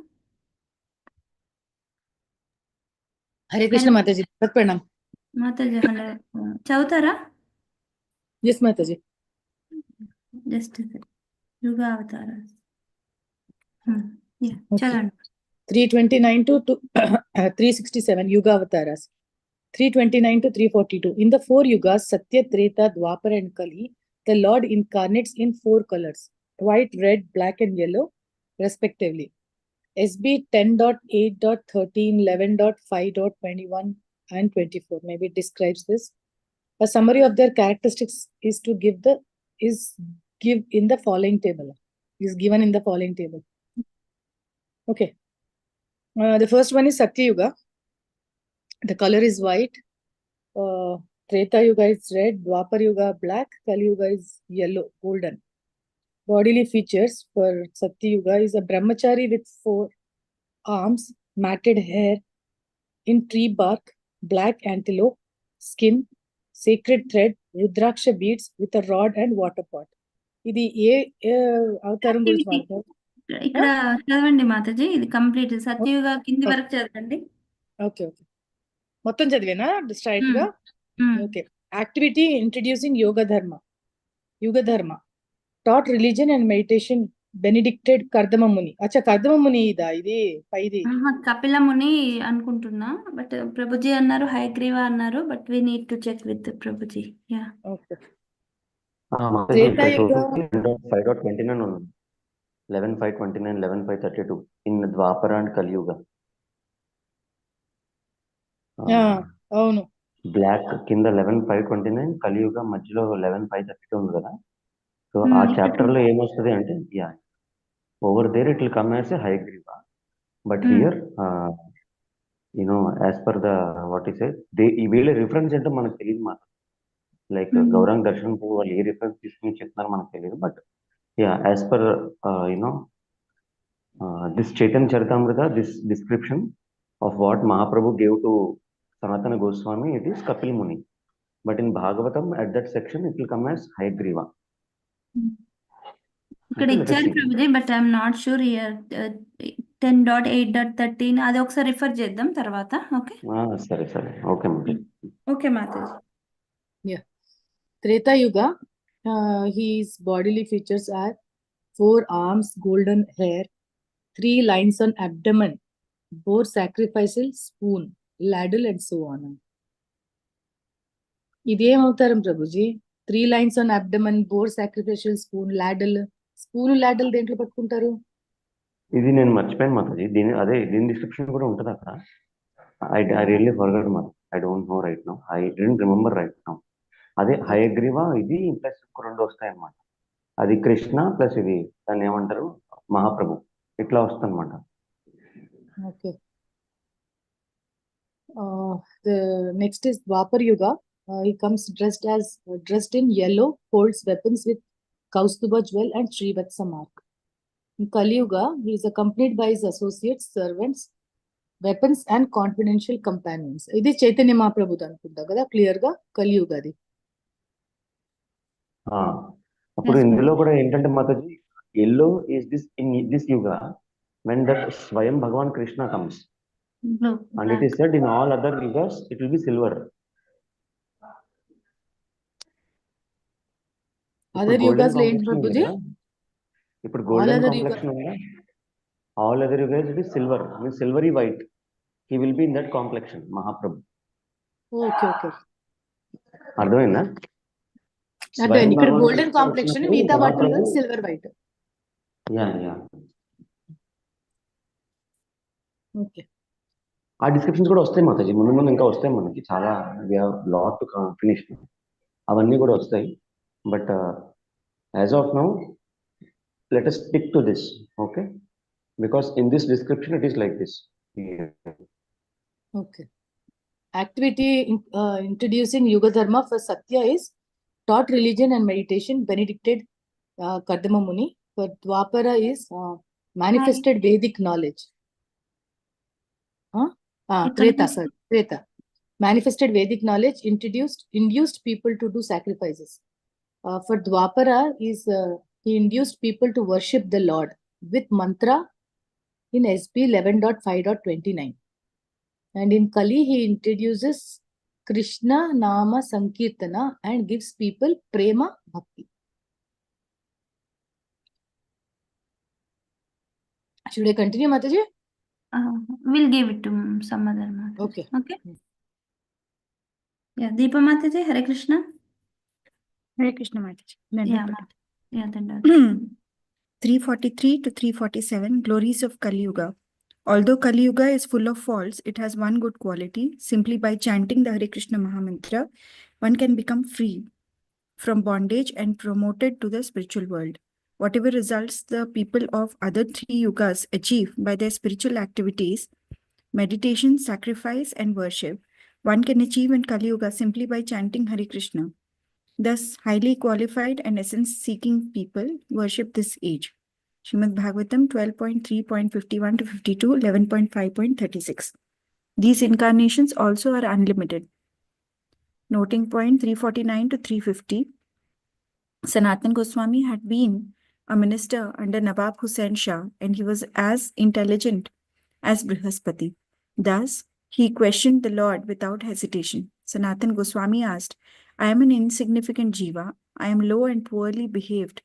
Hare Krishna Mataji. Pranam. Mataji, Chautara? Yes, Mataji. Just a second. Yuga Avataras. Yeah, Okay. chalan. 329 to 367 Yuga Avataras. 329 to 342. In the 4 Yugas, Satya, Treta, Dwapara and Kali, the Lord incarnates in 4 colors, white, red, black and yellow, respectively. SB 10.8.13, 11.5.21 and 24. Maybe it describes this. A summary of their characteristics is given in the following table. Okay. The first one is Satya Yuga. The color is white. Treta Yuga is red. Dwapar Yuga black. Kali Yuga is yellow, golden. Bodily features for Satya Yuga is a brahmachari with 4 arms, matted hair, in tree bark, black antelope, skin, sacred thread, rudraksha beads with a rod and water pot. ఇది ఏ అవతారం గురించి మాట్లాడతారు? ఇక్కడ చదవండి మాతాజీ, ఇది complete సత్యయుగ కింది వరకు చదవండి. ఓకే ఓకే, మొత్తం చదివేనా స్ట్రైట్ గా? ఓకే. యాక్టివిటీ ఇంట్రడ్యూసింగ్ యోగ ధర్మ taught religion and meditation benedicted Kardama ముని. అచ్చా, కర్దమ ముని ఇదా ఇది పైది? కపిల ముని అనుకుంటున్నా, బట్ ప్రభుజీ అన్నారు హయగ్రీవ అన్నారు, but we need to check with Prabhuji. Yeah okay. 5.29 ఉంది. 11.5.29, 11.5.32 in Dwapara and Kali Yuga. అవును. బ్లాక్ కింద 11.5.29, కలియుగ మధ్యలో 11.5.32 ఉంది కదా. సో ఆ చాప్టర్ లో ఏమొస్తుంది అంటే, yeah over there it will come as a Hayagriva, but here as per the what is వీళ్ళ రిఫరెన్స్ ఏంటో మనకు తెలియదు మాట. లైక్ గౌరాంగ్ దర్శన్ వాళ్ళు ఏ రిఫరెన్స్ తీసుకుని చెప్తున్నారో మనకు తెలియదు. But yeah as per this Chaitanya Charitamrita, this description of what Mahaprabhu gave to Sanatana Goswami, it is Kapil Muni. But in Bhagavatam, at that section, it will come as Hayagriva. ఇక్కడ ఇచ్చారు Prabhuji, but I'm not sure here. 10.8.13 అది ఒకసారి refer చేద్దాం తర్వాత. Okay సరే సరే, okay okay Mataji. Yeah. Treta Yuga, his bodily features are 4 arms, golden hair, 3 lines on abdomen, bore sacrificial spoon, ladle and so on. ఇదేం అవతారం Prabhuji? 3 lines on abdomen, bore sacrificial spoon, ladle. Spoon ladle దేంట్లో పట్టుకుంటారు? ఇది నేను మర్చిపోయాను మాతాజీ. దీని description కూడా ఉంటుంది అక్కడ. I really forgot, I don't know right now. I didn't remember right now. అదే హయగ్రీవ ఇది ప్లస్ రెండు వస్తాయి అన్నమాట. అది కృష్ణ ప్లస్ ఇది దాన్ని ఏమంటారు మహాప్రభు ఇట్లా వస్తుందన్నమాట. Okay. The next is Dwapar Yuga. He comes dressed in yellow, holds weapons with Kaustuba jewel and Srivatsa mark. In Kali Yuga, he is accompanied by his associates, servants, weapons and confidential companions. ఇది చైతన్య మహాప్రభుది అనుకుంటా కదా clear గా కలియుగది. అప్పుడు ఇందులో కూడా ఏంటంటే Mataji yellow is this in this యుగ when that స్వయం భగవాన్ Krishna comes and it is said in all other yugas it will be silver. Other yugas లో ఏంటి ప్రభుజీ? ఇప్పుడు గోల్డెన్ కాంప్లెక్షన్ ఉందా? All other yugas it is silver, means silvery white. He will be in that complexion Mahaprabhu. Okay okay అర్థమైందా? అర్థమైంది. ఇక్కడ golden complexion, మిగతా వాటిలో silver white. Yeah yeah. Okay. ఆ డిస్క్రిప్షన్స్ కూడా వస్తాయి మాతాజీ, ముందు ముందు ఇంకా వస్తాయి మనకి చాలా. We have lot to finish. అవన్నీ కూడా వస్తాయి. But as of now let us stick to this, okay, because in this description it is like this. Okay. Activity introducing Yuga Dharma for Satya is taught religion and meditation, benedicted Kardama Muni. For Dwapara is manifested Vedic knowledge. Treta. Manifested Vedic knowledge induced people to do sacrifices. For Dwapara is he induced people to worship the Lord with mantra in SB 11.5.29. And in Kali, he introduces Krishna Nama Sankirtana and gives people Prema Bhakti. Should I continue, Mataji? We'll give it to some other Mataji. Okay. Okay. Yeah, Deepa Mataji, Hare Krishna. Hare Krishna Mataji. Yeah, yeah, then 343 to 347 Glories of Kali Yuga. Although Kali Yuga is full of faults, it has one good quality. Simply by chanting the Hare Krishna Mahamantra, one can become free from bondage and promoted to the spiritual world. Whatever results the people of other three yugas achieve by their spiritual activities, meditation, sacrifice, and worship, one can achieve in Kali Yuga simply by chanting Hare Krishna. Thus, highly qualified and essence-seeking people worship this age. Srimad Bhagavatam 12.3.51 to 52, 11.5.36. These incarnations also are unlimited. Noting point 349 to 350. Sanatan Goswami had been a minister under Nawab Hussain Shah, and he was as intelligent as Brihaspati. Thus, he questioned the Lord without hesitation. Sanatan Goswami asked, I am an insignificant jiva. I am low and poorly behaved.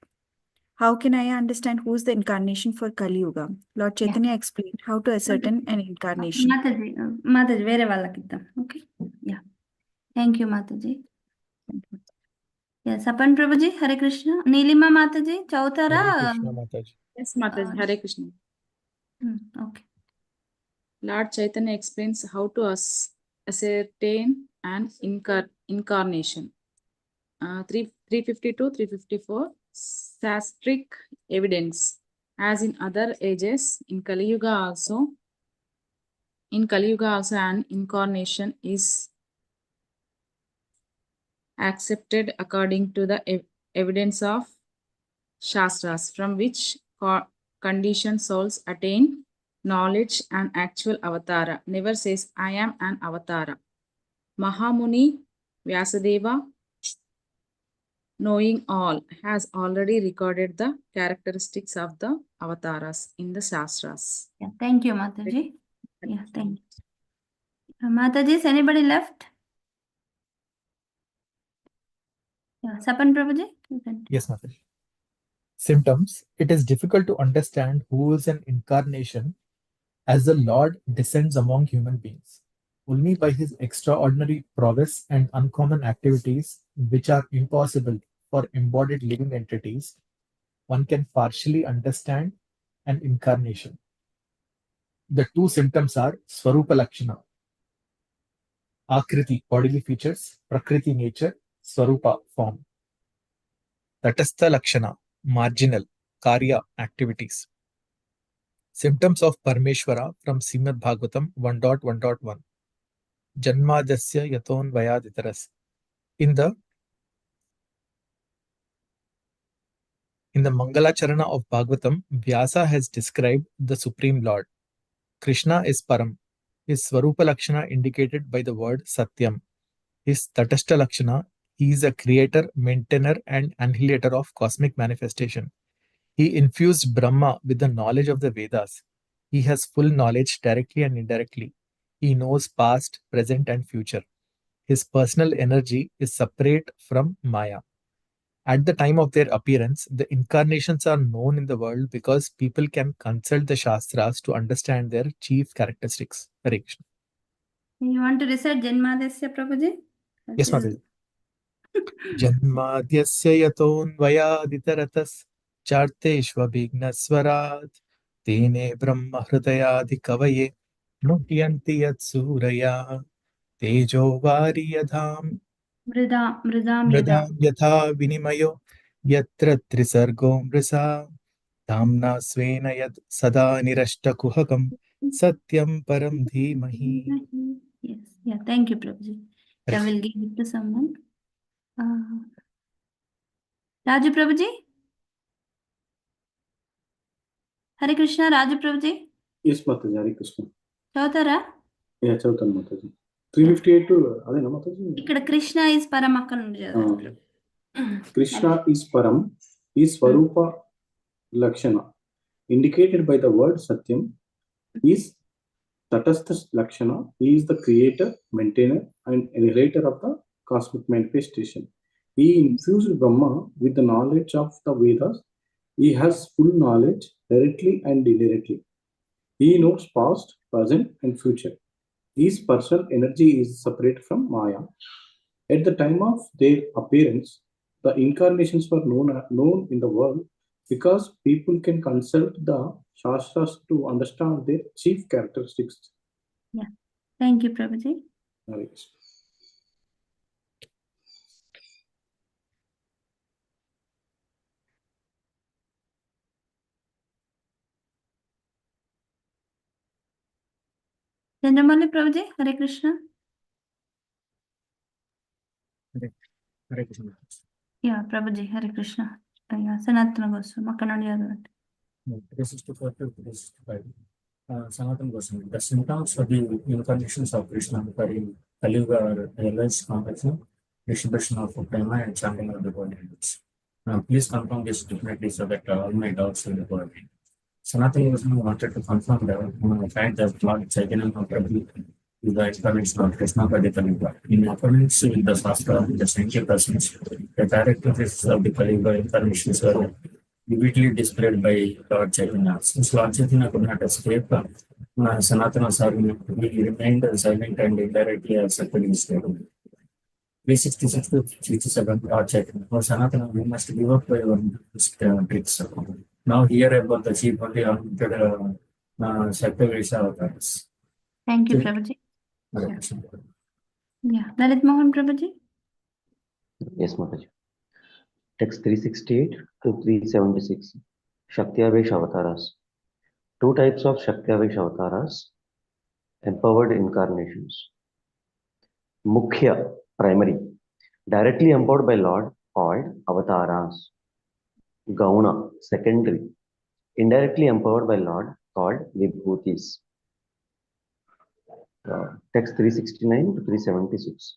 How can I understand who is the incarnation for Kali Yuga? Lord Chaitanya explained how to ascertain an incarnation. Mataji, వేరే వాళ్ళకి ఇద్దాం. Okay. Yeah. Thank you, Mataji. Yeah, Sapan Prabhuji, Hare Krishna. Neelima Mataji, Chautara. Hare Krishna Mataji. Yes, Mataji. Hare Krishna. Okay. Lord Chaitanya explains how to ascertain an incarnation. 352, 354, Sastric evidence. As in other ages, in Kali Yuga also an incarnation is accepted according to the evidence of Shastras, from which conditioned souls attain knowledge and actual avatara. Never says, I am an avatara. Mahamuni Vyasadeva, knowing all, has already recorded the characteristics of the avatars in the Shastras. Yeah, thank you, Mataji. Yeah, thank you. Mataji, is anybody left? Yeah, Sapan Prabhuji? Yes, Mataji. Symptoms. It is difficult to understand who is an incarnation as the Lord descends among human beings. Only by his extraordinary prowess and uncommon activities, which are impossible for embodied living entities, one can partially understand an incarnation. The two symptoms are Swarupa Lakshana, Akriti, bodily features, Prakriti, nature, Swarupa form. Tatastha Lakshana, marginal, Karya, activities. Symptoms of Parmeshwara from Srimad Bhagavatam 1.1.1. Janmadasya Yaton Vayaditaras. In the Mangala Charana of Bhagavatam, Vyasa has described the Supreme Lord. Krishna is Param. His Swarupa Lakshana indicated by the word Satyam. His Tatashta Lakshana, he is a creator, maintainer, and annihilator of cosmic manifestation. He infused Brahma with the knowledge of the Vedas. He has full knowledge directly and indirectly. He knows past, present, and future. His personal energy is separate from Maya. At the time of their appearance, the incarnations are known in the world because people can consult the Shastras to understand their chief characteristics. Hare Krishna. You want to recite Janmadasya, Prabhuji? Yes, Mataji. Janmadhyasya yatonvayaditaratas charteshvabhignaswarat tene brahma hridayadi kavaye nutyanti yatsuraya tejo variyadham Mridam mridam Yada. yatha vinimayo yatra trisargo mrisa damna svena yad sada nirashtakuhakam satyam param dhimahi. Yes, yeah, thank you, Prabhuji. I will give it to someone. Raju Prabhuji? Hare Krishna, Raju Prabhuji? Yes, Mataji, Hare Krishna. Chautara? Yeah, Chautan Mataji. 358 to Adena Mataji. ఇక్కడ Krishna is పరం అక్కడ నుండి చదవండి. Krishna is Param, is Swarupa Lakshana. Indicated by the word Satyam, is Tatastha Lakshana. He is the creator, maintainer, and annihilator of the cosmic manifestation. He infused Brahma with the knowledge of the Vedas. He has full knowledge directly and indirectly. He knows past, present, and future. His personal energy is separate from Maya. At the time of their appearance, the incarnations were known in the world because people can consult the Shastras to understand their chief characteristics. Yeah. Thank you, Prabhuji. Hare Krishna. Chandramalli Prabhuji, Hare Krishna. Hare Krishna. Yeah, Prabhuji, Hare Krishna. Yeah, Sanatana Goswami, అక్కడ నుండి చదవండి. 364 to 365. Sanatana Goswami. The symptoms of the incarnations of Krishna in Kali Yuga are realized completion, distribution of prema, and chanting of the body. Please confirm this definitely so that all my doubts will be cleared. Sanatana Goswami wanted to confirm the fact that Lord Chaitanya Mahaprabhu is the incarnation of Krishna Kali Yuga. In accordance with the Shastra, the Sankhya persons, the characteristics of the Kali Yuga incarnations are vividly displayed by Lord Chaitanya. Since Lord Chaitanya could not escape Sanatana Sarvana, he remained silent and indirectly accepted his statement. 366 to 67, Lord Chaitanya. For Sanatana, we must give up your tricks. Now hear about the chief only unlimited Satyavesha avatars. Thank you, Prabhuji. Yeah, Lalit Mohan Prabhuji. Yes, Mataji. Text 368 to 376. Shaktiavesh Avataras. Two types of Shaktiavesh Avataras. Empowered incarnations. Mukhya, primary. Directly empowered by Lord, called Avataras. Gauna, secondary. Indirectly empowered by Lord, called Vibhutis. Text 369 to 376.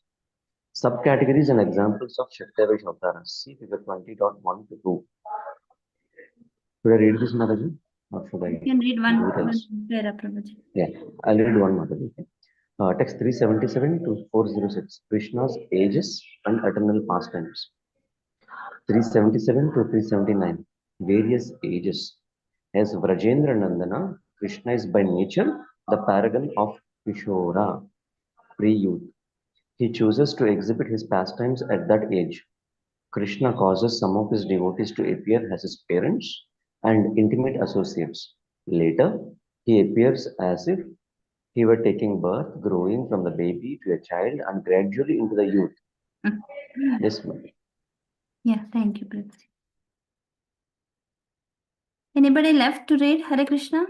Subcategories and examples of Shaktiavesh Avataras. See figure 20.1 to 2. Should I read this, Mataji? Or should I? You can read one para, Prabhuji. Yeah, I'll read one, Mataji. Text 377 to 406. Krishna's ages and eternal pastimes. 377 to 379. Various ages. As Vrajendra Nandana, Krishna is by nature the paragon of Kishora, pre-youth. He chooses to exhibit his pastimes at that age. Krishna causes some of his devotees to appear as his parents and intimate associates. Later, he appears as if he were taking birth, growing from the baby to a child and gradually into the youth. Yes, ma'am. Yeah, thank you, Prabhuji. Anybody left to read Hare Krishna?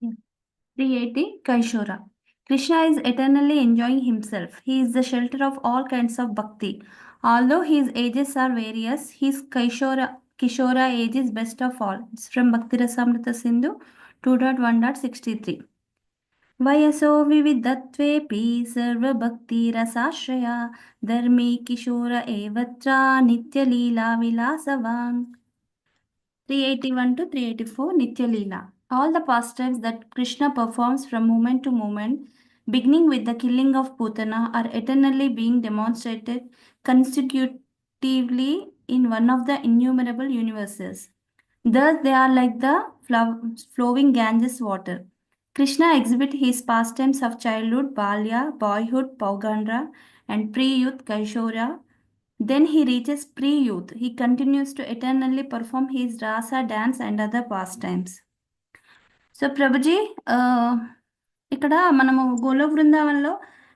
Yeah. 380 Kaishora. Krishna is eternally enjoying himself. He is the shelter of all kinds of bhakti. Although his ages are various, his Kishora age is best of all. It's from Bhakti Rasamrita Sindhu 2.1.63. वयसो विविधत्वेऽपि सर्वभक्तिरसाश्रया धर्मी किशोर एवत्र नित्यलीलाविलासवान् 381 to 384 Nitya Leela. All the pastimes that Krishna performs from moment to moment, beginning with the killing of Putana, are eternally being demonstrated consecutively in one of the innumerable universes. Thus, they are like the flowing Ganges water. Krishna exhibits his pastimes of childhood, Balya, boyhood, Paugandra, and pre-youth, Kaishora. Then he reaches pre-youth. He continues to eternally perform his rasa dance and other pastimes. So Prabhuji ఇక్కడ మనము గోలో బృందావనంలో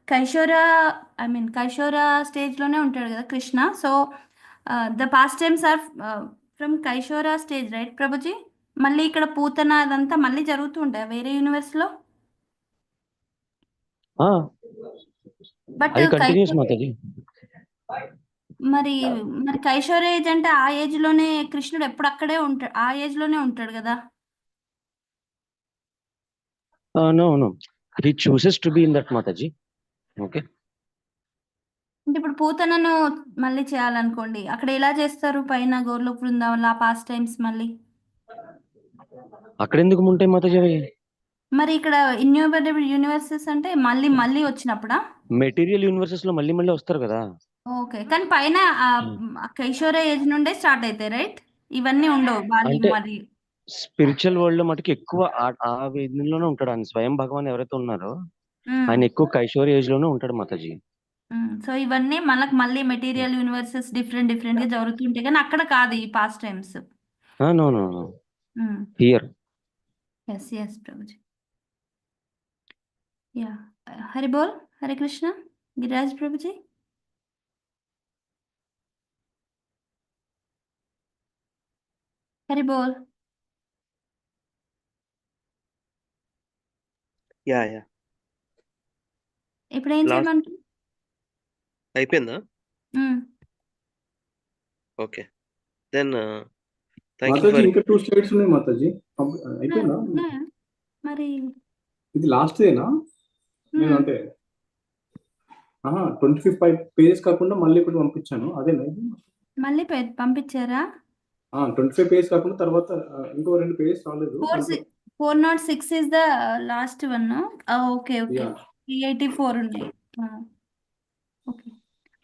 కైశోర స్టేజ్లోనే ఉంటాడు కదా Krishna. So the pastimes are from kaishora stage, right Prabhuji? మళ్ళీ ఇక్కడ పూతన అదంతా మళ్ళీ జరుగుతూ ఉంటాయి వేరే యూనివర్స్లో. బట్ మరి కైశోర ఏజ్ అంటే ఆ ఏజ్ లోనే కృష్ణుడు ఎప్పుడు అక్కడే ఉంటాడు, ఆ ఏజ్ లోనే ఉంటాడు కదా. No. He chooses to be in that, Mataji. Okay. అంటే ఇప్పుడు పూతనను మళ్ళీ చేయాలనుకోండి, అక్కడ ఎలా చేస్తారు? పైన గోర్లో బృందావనంలో ఆ పాస్ట్ టైమ్స్ మళ్ళీ అక్కడ ఎందుకు ఉంటాయి మాతాజీ? మరి ఇక్కడ ఇన్యూమరబుల్ యూనివర్సెస్ అంటే మళ్ళీ వచ్చినప్పుడా? మెటీరియల్ యూనివర్సెస్ లో మళ్ళీ వస్తారు కదా. ఓకే, కానీ పైన కైశోర ఏజ్ నుండే స్టార్ట్ అవుతాయి, రైట్? ఇవన్నీ ఉండవు బాల్యం. మరి స్పిరిచువల్ వరల్డ్ లో మటుకు ఎక్కువ ఆ విధంలోనే ఉంటాడు. ఆయన స్వయం భగవాన్ ఎవరైతే ఉన్నారో ఆయన ఎక్కువ కైశోర ఏజ్ లోనే ఉంటాడు మాతాజీ. సో ఇవన్నీ మనకు మళ్ళీ మెటీరియల్ యూనివర్సెస్ డిఫరెంట్ గా జరుగుతుంటాయి, కానీ అక్కడ కాదు ఈ past times. No. Here. Yes, Prabhuji. Yeah. Hari Bol, Hare Krishna. Giraj Prabhuji. Hari Bol. Yeah. ఇప్పుడు ఏం చేయమంటారు? అయిపోయిందా? ఓకే. దెన్ మాతాజీ ఇంకా 2 స్లైడ్స్ ఉన్నాయి మాతాజీ. అయిపోయిందా? మరి ఇది లాస్ట్ డేనా? నేను అంటే 25 పేజెస్ కాకుండా మళ్ళీ ఒకటి పంపించాను, అదేనా? మళ్ళీ పంపించారా? 25 పేజెస్ కాకుండా తర్వాత ఇంకో 2 పేజెస్ రాలేదు. 406 is the last one, no? Okay. 384 ఉన్నాయి. ఓకే,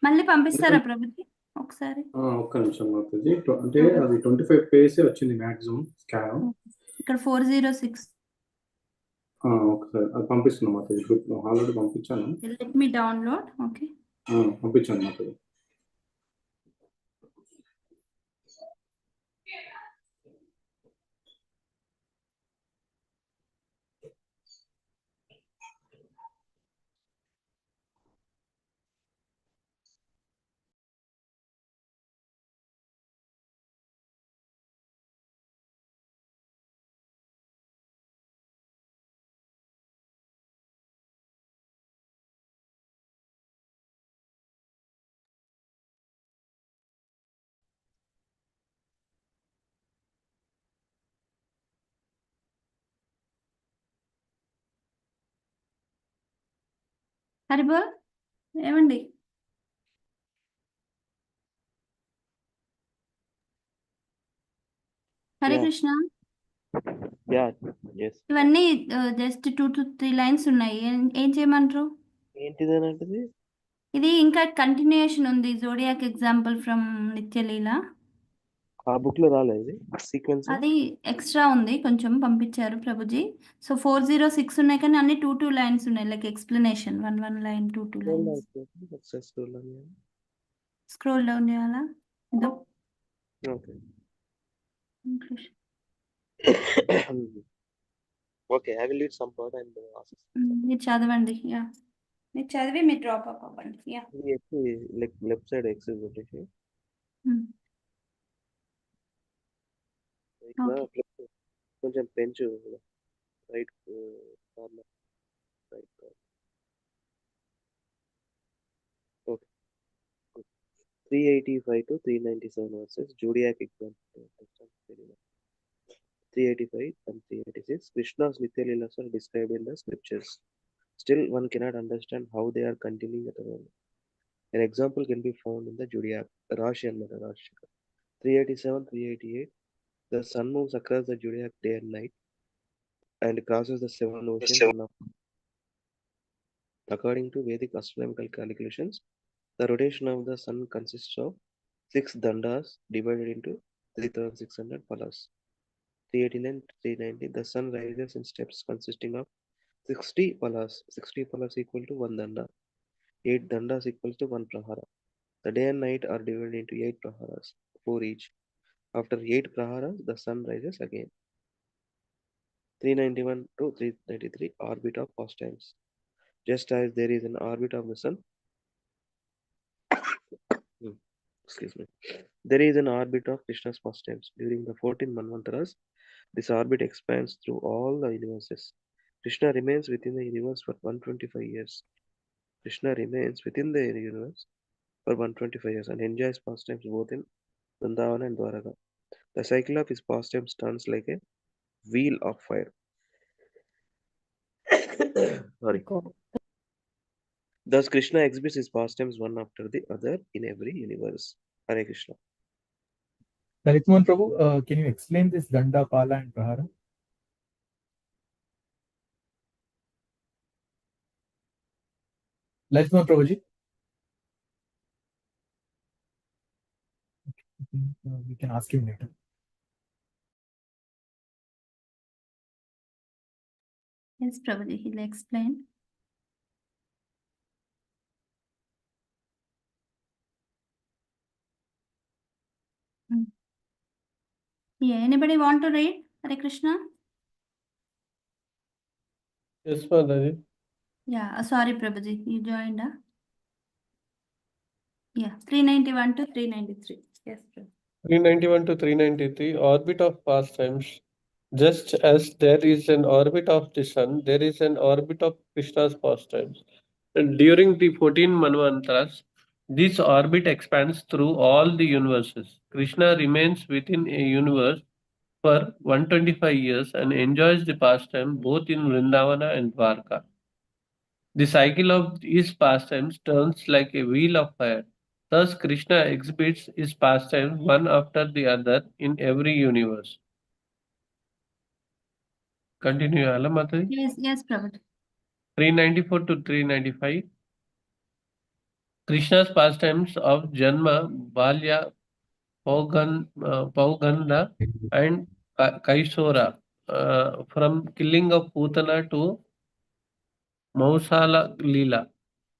మళ్ళీ పంపిస్తారా ప్రభుజీ ఒకసారి? ఒక్క నిమిషం మాతాజీ. అంటే అది 25 పేజెస్ వచ్చింది మాక్సిమం స్కాన్. ఇక్కడ 406. ఒకసారి అది పంపిస్తున్నాను మాతాజీ. గ్రూప్ లో ఆల్రెడీ పంపించాను. Let me download. ఓకే, పంపించాను మాతాజీ. హరి బోల్. ఏమండి? హరే కృష్ణ. ఇవన్నీ జస్ట్ 2 to 3 లైన్స్ ఉన్నాయి. ఏం చేయమంటారు? ఏంటిది? ఇది ఇంకా కంటిన్యూయేషన్ ఉంది. Zodiac example from Nityalila. ఆ బుక్ లో రాలేదు సీక్వెన్స్, అది ఎక్స్ట్రా ఉంది, కొంచెం పంపించారు ప్రభుజీ. సో 406 ఉన్నాయి, కానీ అన్ని 2 లైన్స్ ఉన్నాయి, like explanation 1 line 2 lines. Scroll down చేయాలా? Okay. Okay, I will read some part and ask. మీరు చదవండి. యా మీరు చదివి మీరు డ్రాప్ అప్ అవ్వండి. యా ఈ X లెఫ్ట్ సైడ్ X కొట్టేసి ఇక్కడ ఓకే కొంచెం పెంచు right corner right corner. Okay 385 to 397 verses zodiac example. 385 and 386 Krishna's Nitya Leelas are described in the scriptures. Still, one cannot understand how they are continuing at the moment. An example can be found in the zodiac Rashi and Rashi. 387, 388. The sun moves across the zodiac day and night and crosses the seven oceans. According to Vedic astronomical calculations, the rotation of the sun consists of 6 dandas divided into 3,600 palas. 389, 390. The sun rises in steps consisting of 60 palas. 60 palas equal to 1 danda. 8 dandas equals to 1 prahara. The day and night are divided into 8 praharas, 4 each. After 8 praharas, the sun rises again. 391 to 393 orbit of pastimes. Just as there is an orbit of the sun, excuse me, there is an orbit of Krishna's pastimes. During the 14 manvantaras, this orbit expands through all the universes. Krishna remains within the universe for 125 years. Krishna remains within the universe for 125 years and enjoys pastimes both in Vrindavana and Dwaraka. The cycle of his pastimes turns like a wheel of fire. Sorry. Thus, Krishna exhibits his pastimes one after the other in every universe. Hare Krishna. Lalit Prabhu, can you explain this Danda, Pala, and Prahara? Lalit Prabhuji. We can ask him later. Yes, Prabhuji, he'll explain. Yeah, anybody want to read? Hare Krishna? Yes, Mataji. Yeah, sorry, Prabhuji, you joined. Yeah, 391 to 393. Yes, Prabhuji. 391 to 393, orbit of pastimes. Just as there is an orbit of the sun, there is an orbit of Krishna's pastimes. And during the 14 Manvantras, this orbit expands through all the universes. Krishna remains within a universe for 125 years and enjoys the pastime both in Vrindavana and Dwarka. The cycle of his pastimes turns like a wheel of fire. Thus, Krishna exhibits his pastimes one after the other in every universe. Continue, Alamataji. Yes, Prabhuji. 394 to 395. Krishna's pastimes of Janma, Balya, Pauganda, and Kaisora, from killing of Putana to Mausala Leela.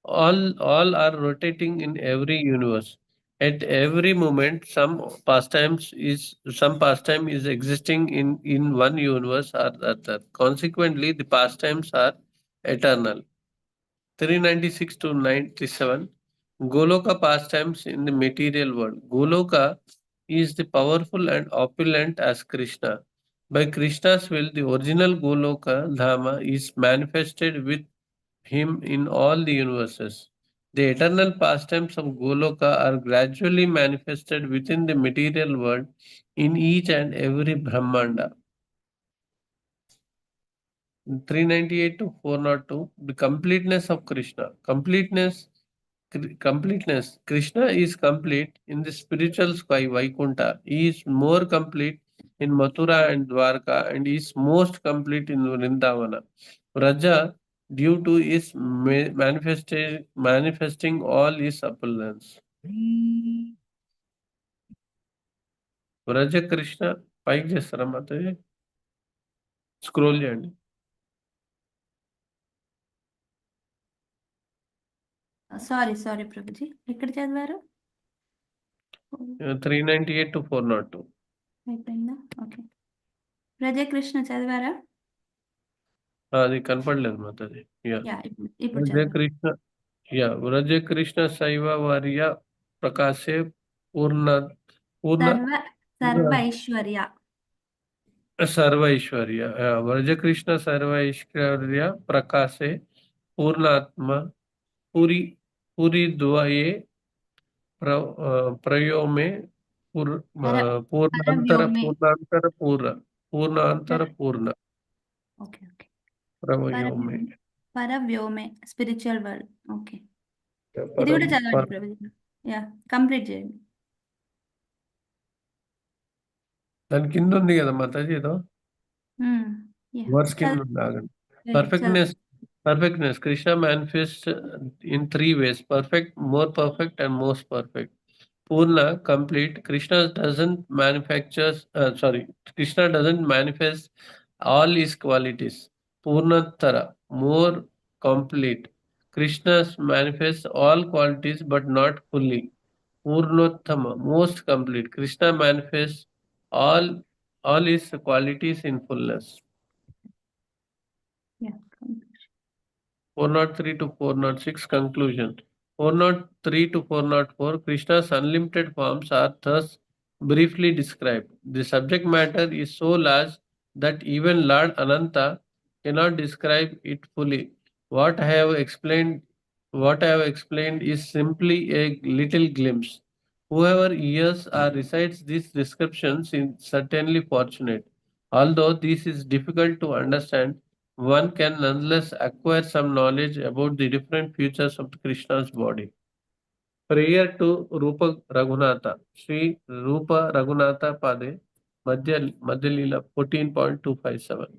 All are rotating in every universe. At every moment, some pastime is existing in one universe or the other. Consequently, the pastimes are eternal. 396 to 97. Goloka pastimes in the material world. Goloka is the powerful and opulent as Krishna. By Krishna's will, the original Goloka Dhama is manifested with him in all the universes. The eternal pastimes of Goloka are gradually manifested within the material world in each and every Brahmanda. 398 to 402, the completeness of Krishna. Completeness. Krishna is complete in the spiritual sky, Vaikuntha. He is more complete in Mathura and Dwarka and is most complete in Vrindavana. Raja, due to his manifesting all his opulence. Raja Krishna, పైకి చేస్తారా Mataji? Scroll చేయండి. Sorry Prabhuji, ఎక్కడ చదివారు? 398 to 402. అయిపోయిందా? Okay. ప్రజయకృష్ణ చదివారా? అది కనపడలేదు Mataji. Yeah yeah, ఇప్పుడు చదవండి. కృష్ణ వ్రజ కృష్ణ శైవ వర్య ప్రకాశే పూర్ణ పూర్ణ సర్వ ఐశ్వర్య. సర్వైశ్వర్య వ్రజకృష్ణ సర్వైశ్వర్య ప్రకాశే పూర్ణాత్మ పురి పురిద్వయే ప్రయోమే పూర్ణాంతర పరవ్యోమే. పూర్ణాంతర పూర్ణాంతర పూర్ణ ఓకే ఓకే. ప్రవయోమే పరవ్యోమే స్పిరిచువల్ వరల్డ్. ఓకే, ఇది కూడా చదవండి ప్రభుజీ. యా, కంప్లీట్ చేయండి. దాని కింద ఉంది కదా మాతాజీ ఏదో యా, వర్స్ కింద ఉంది, ఆగండి. Perfectness. Krishna manifests in three ways: perfect, more perfect, and most perfect. Purna, complete. Krishna doesn't manifest all his qualities. Purnatara, more complete. Krishna manifests all qualities but not fully. Purnottama, most complete. Krishna manifests all his qualities in fullness. Yeah, 403 to 406 conclusion. 403 to 404 Krishna's unlimited forms are thus briefly described. The subject matter is so large that even Lord Ananta cannot describe it fully. What I have explained is simply a little glimpse. Whoever hears or recites these descriptions is certainly fortunate. Although this is difficult to understand, one can nonetheless acquire some knowledge about the different features of Krishna's body. Prayer to Rupa Raghunatha. Sri Rupa Raghunatha Pade, Madhya Leela 14.257.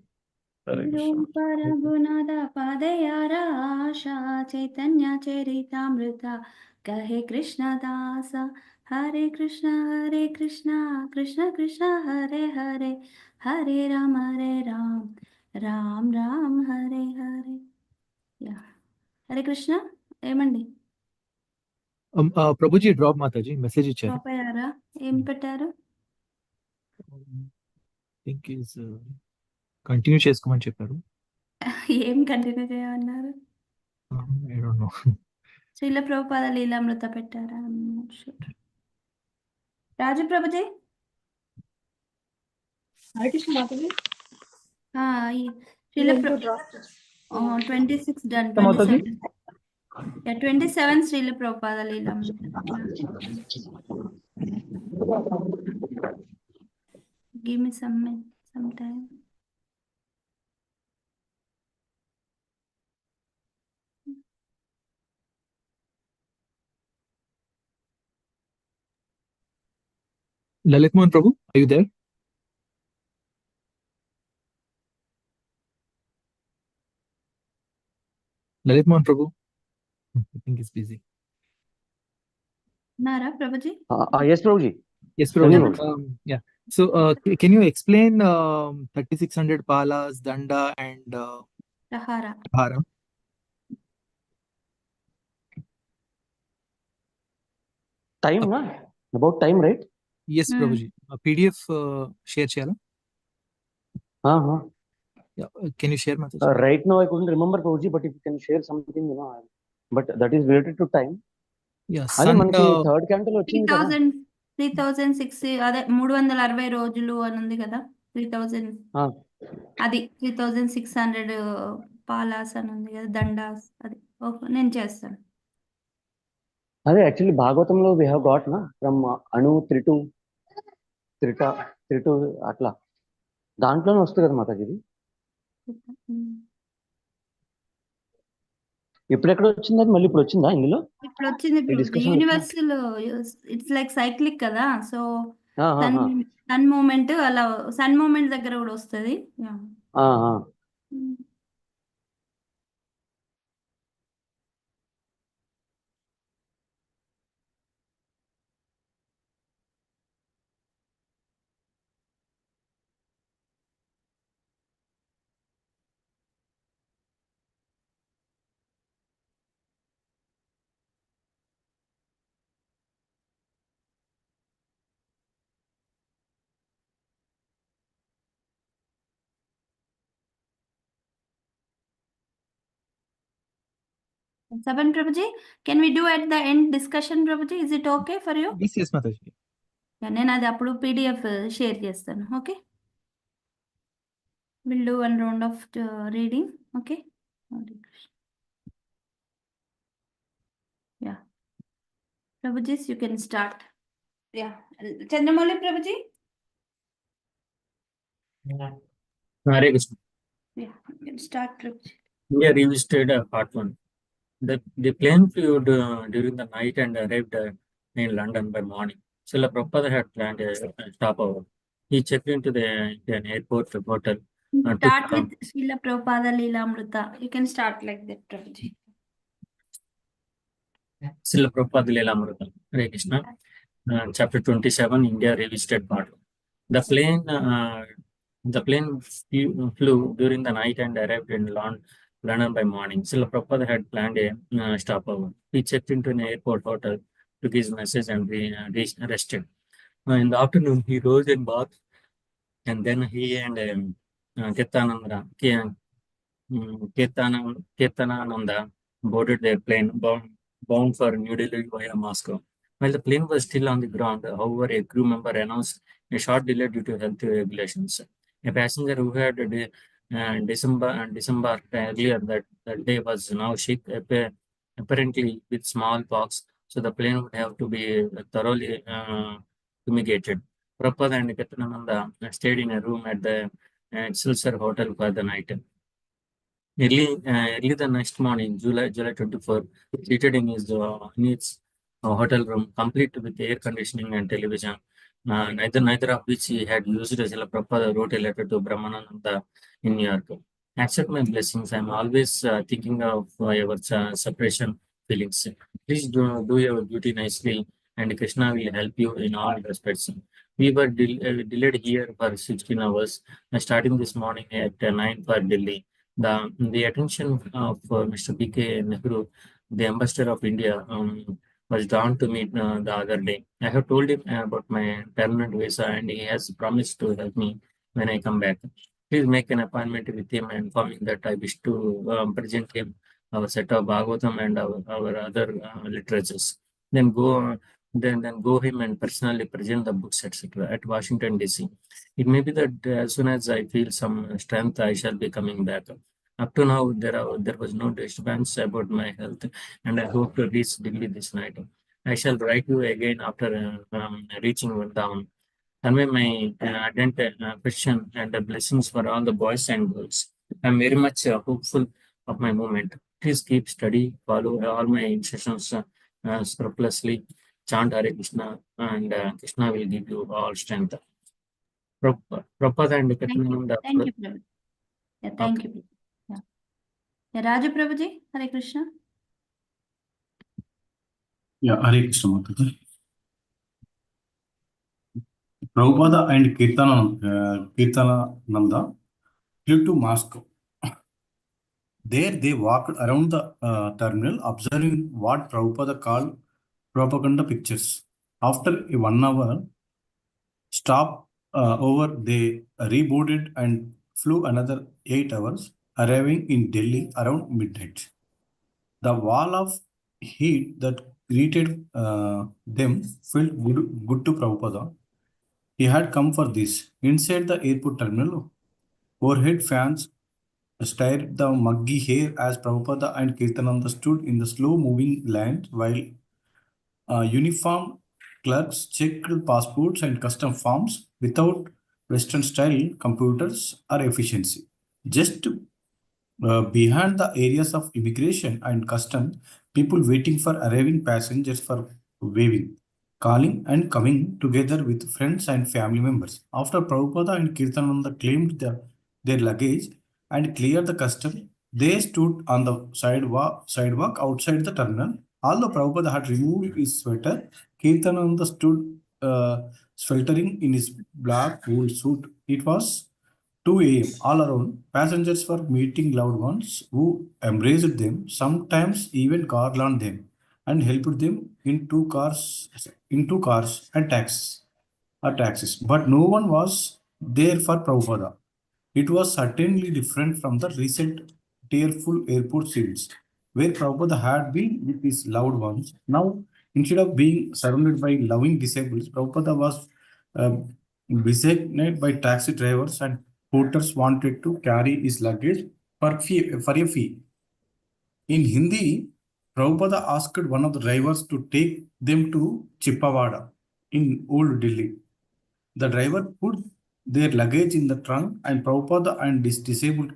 Hare Krishna. Roopa Raghunatha పాదయార ASHA Chaitanya Charitamrita కహే Krishnadasa. Hare Krishna Krishna Krishna Hare Hare, Hare Rama Rama Rama Hare Hare. Yeah, Hare Krishna. ఏమండి Prabhuji drop Mataji message ఇచ్చారు. Drop అయ్యారా? ఏం పెట్టారు? Think is continue చేసుకోమని చెప్పారు. ఏం continue చేయమన్నారు? I don't know. Srila Prabhupada Lilamrita పెట్టారా? Raju Prabhuji, Hare Krishna Mataji. Srila 26 done. 27 Srila Prabhupada లీలామృత. Give me some time. Lalit Mohan Prabhu, are you there? Lalit Mohan Prabhu, I think he's busy. Nara Prabhuji? Yes, Prabhuji. Yes, Prabhu. Continue. Yeah. So, can you explain 3600 palas, danda, and Prahara. hara? Time, na? About time, right? Yes, Prabhuji. PDF share cheyala? Yeah. Can you share, Mataji? Right now, I couldn't remember, Prabhuji, but if you can share something, but that is related to time. Yeah. అదే మనకి third క్యాంటల్ వచ్చింది కదా, 3060 అదే 360 రోజులు అని ఉంది కదా, 3000 అది 3600 పాలాస్ అని ఉంది కదా, దండాస్. అది ఓకే, నేను చేస్తాను. అదే యాక్చువల్లీ భాగవతంలో వి హావ్ గాట్ నా ఫ్రమ్ అణు త్రిటు అట్లా దాంట్లోనే వస్తుంది కదా మాతాజీ. ఇది ఎప్పుడెక్కడ వచ్చింది, అది మళ్ళీ ఇప్పుడు వచ్చిందా ఇందులో? ఇప్పుడు వచ్చింది. యూనివర్సల్ ఇట్స్ లైక్ సైక్లిక్ కదా, సో సన్ మూమెంట్ అలా సన్ మూమెంట్ దగ్గర కూడా వస్తుంది. 7 Prabhuji, can we do at the end discussion, Prabhuji? Is it okay for you? Yes, Mataji. నేను అది అప్పుడు PDF షేర్ చేస్తాను. Okay, we'll do one round of reading. Okay. Yeah. Prabhuji, you can start. Yeah. Chandramouli Prabhuji? Hare Krishna. Yeah, you can start, Prabhuji. India revisited part 1. The plane flew during the night and arrived in London by morning. Srila Prabhupada had planned a stopover. He checked into an airport hotel. Start with Srila Prabhupada Leelamrita. You can start like that, Prabhuji. Srila Prabhupada Leelamrita. Hare Krishna. Chapter 27, India revisited part 1. The plane flew during the night and arrived in London by morning. Srila Prabhupada had planned a stopover. He checked into an airport hotel, took his message and rested. In the afternoon, he rose and bathed, and then he and Ketanananda boarded their plane bound for New Delhi via Moscow. While the plane was still on the ground, however, a crew member announced a short delay due to health regulations. A passenger who had disembarked earlier that day was now sick, apparently with smallpox, so the plane would have to be thoroughly fumigated. Prabhupada and Ketanananda stayed in a room at the Excelsior Hotel for the night. Early the next morning, July 24, seated in his hotel room, complete with air conditioning and television, neither of which he had used, Srila Prabhupada wrote a letter to Brahmananda in New York. Accept my blessings. I am always thinking of your separation feelings. Please do your duty nicely, and Krishna will help you in all respects. We were delayed here for 16 hours, starting this morning at 9 for Delhi. The attention of Mr. B.K. Nehru, the ambassador of India, was drawn to me the other day. I have told him about my permanent visa, and he has promised to help me when I come back. Please make an appointment with him and inform him that I wish to present him our set of Bhagavatam and our other literatures. Then go him and personally present the books, etc. at Washington, D.C. It may be that as soon as I feel some strength, I shall be coming back. Up to now, there was no disturbance about my health, and I hope to reach Delhi this night. I shall write you again after reaching down. Convey my ardent affection and blessings for all the boys and girls. I am very much hopeful of my movement. Please keep steady, follow all my instructions scrupulously, chant Hare Krishna, and Krishna will give you all strength. Prabhupada and Ketanananda. Thank you, Prabhuji. Yeah, thank you. Yeah, Raju Prabhuji, Hare Krishna. Yeah, Hare Krishna Mataji. Prabhupada and Kirtanananda flew to Moscow. There they walked around the terminal, observing what Prabhupada called propaganda pictures. After a 1 hour stop over, they reboarded and flew another 8 hours, arriving in Delhi around midnight. The wall of heat that greeted them felt good to Prabhupada. He had come for this. Inside the airport terminal, overhead fans stirred the muggy hair as Prabhupada and Kirtananda stood in the slow-moving line while uniformed clerks checked passports and custom forms without Western-style computers or efficiency. Just behind the areas of immigration and customs, people waiting for arriving passengers for waving, calling and coming together with friends and family members. After Prabhupada and Kirtananda claimed their luggage and cleared the custom, they stood on the sidewalk outside the terminal. Although Prabhupada had removed his sweater, Kirtananda stood sweltering in his black wool suit. It was 2 a.m. All around, passengers were meeting loved ones who embraced them, sometimes even garlanded them, and helped them into cars and taxis. But no one was there for Prabhupada. It was certainly different from the recent tearful airport scenes. where Prabhupada had been with his loved ones. Now, instead of being surrounded by loving disabled, Prabhupada was beset by taxi drivers and porters wanted to carry his luggage for a fee. In Hindi, Prabhupada asked one of the drivers to take them to Chippawada in Old Delhi. The driver put their luggage in the trunk and Prabhupada and his disabled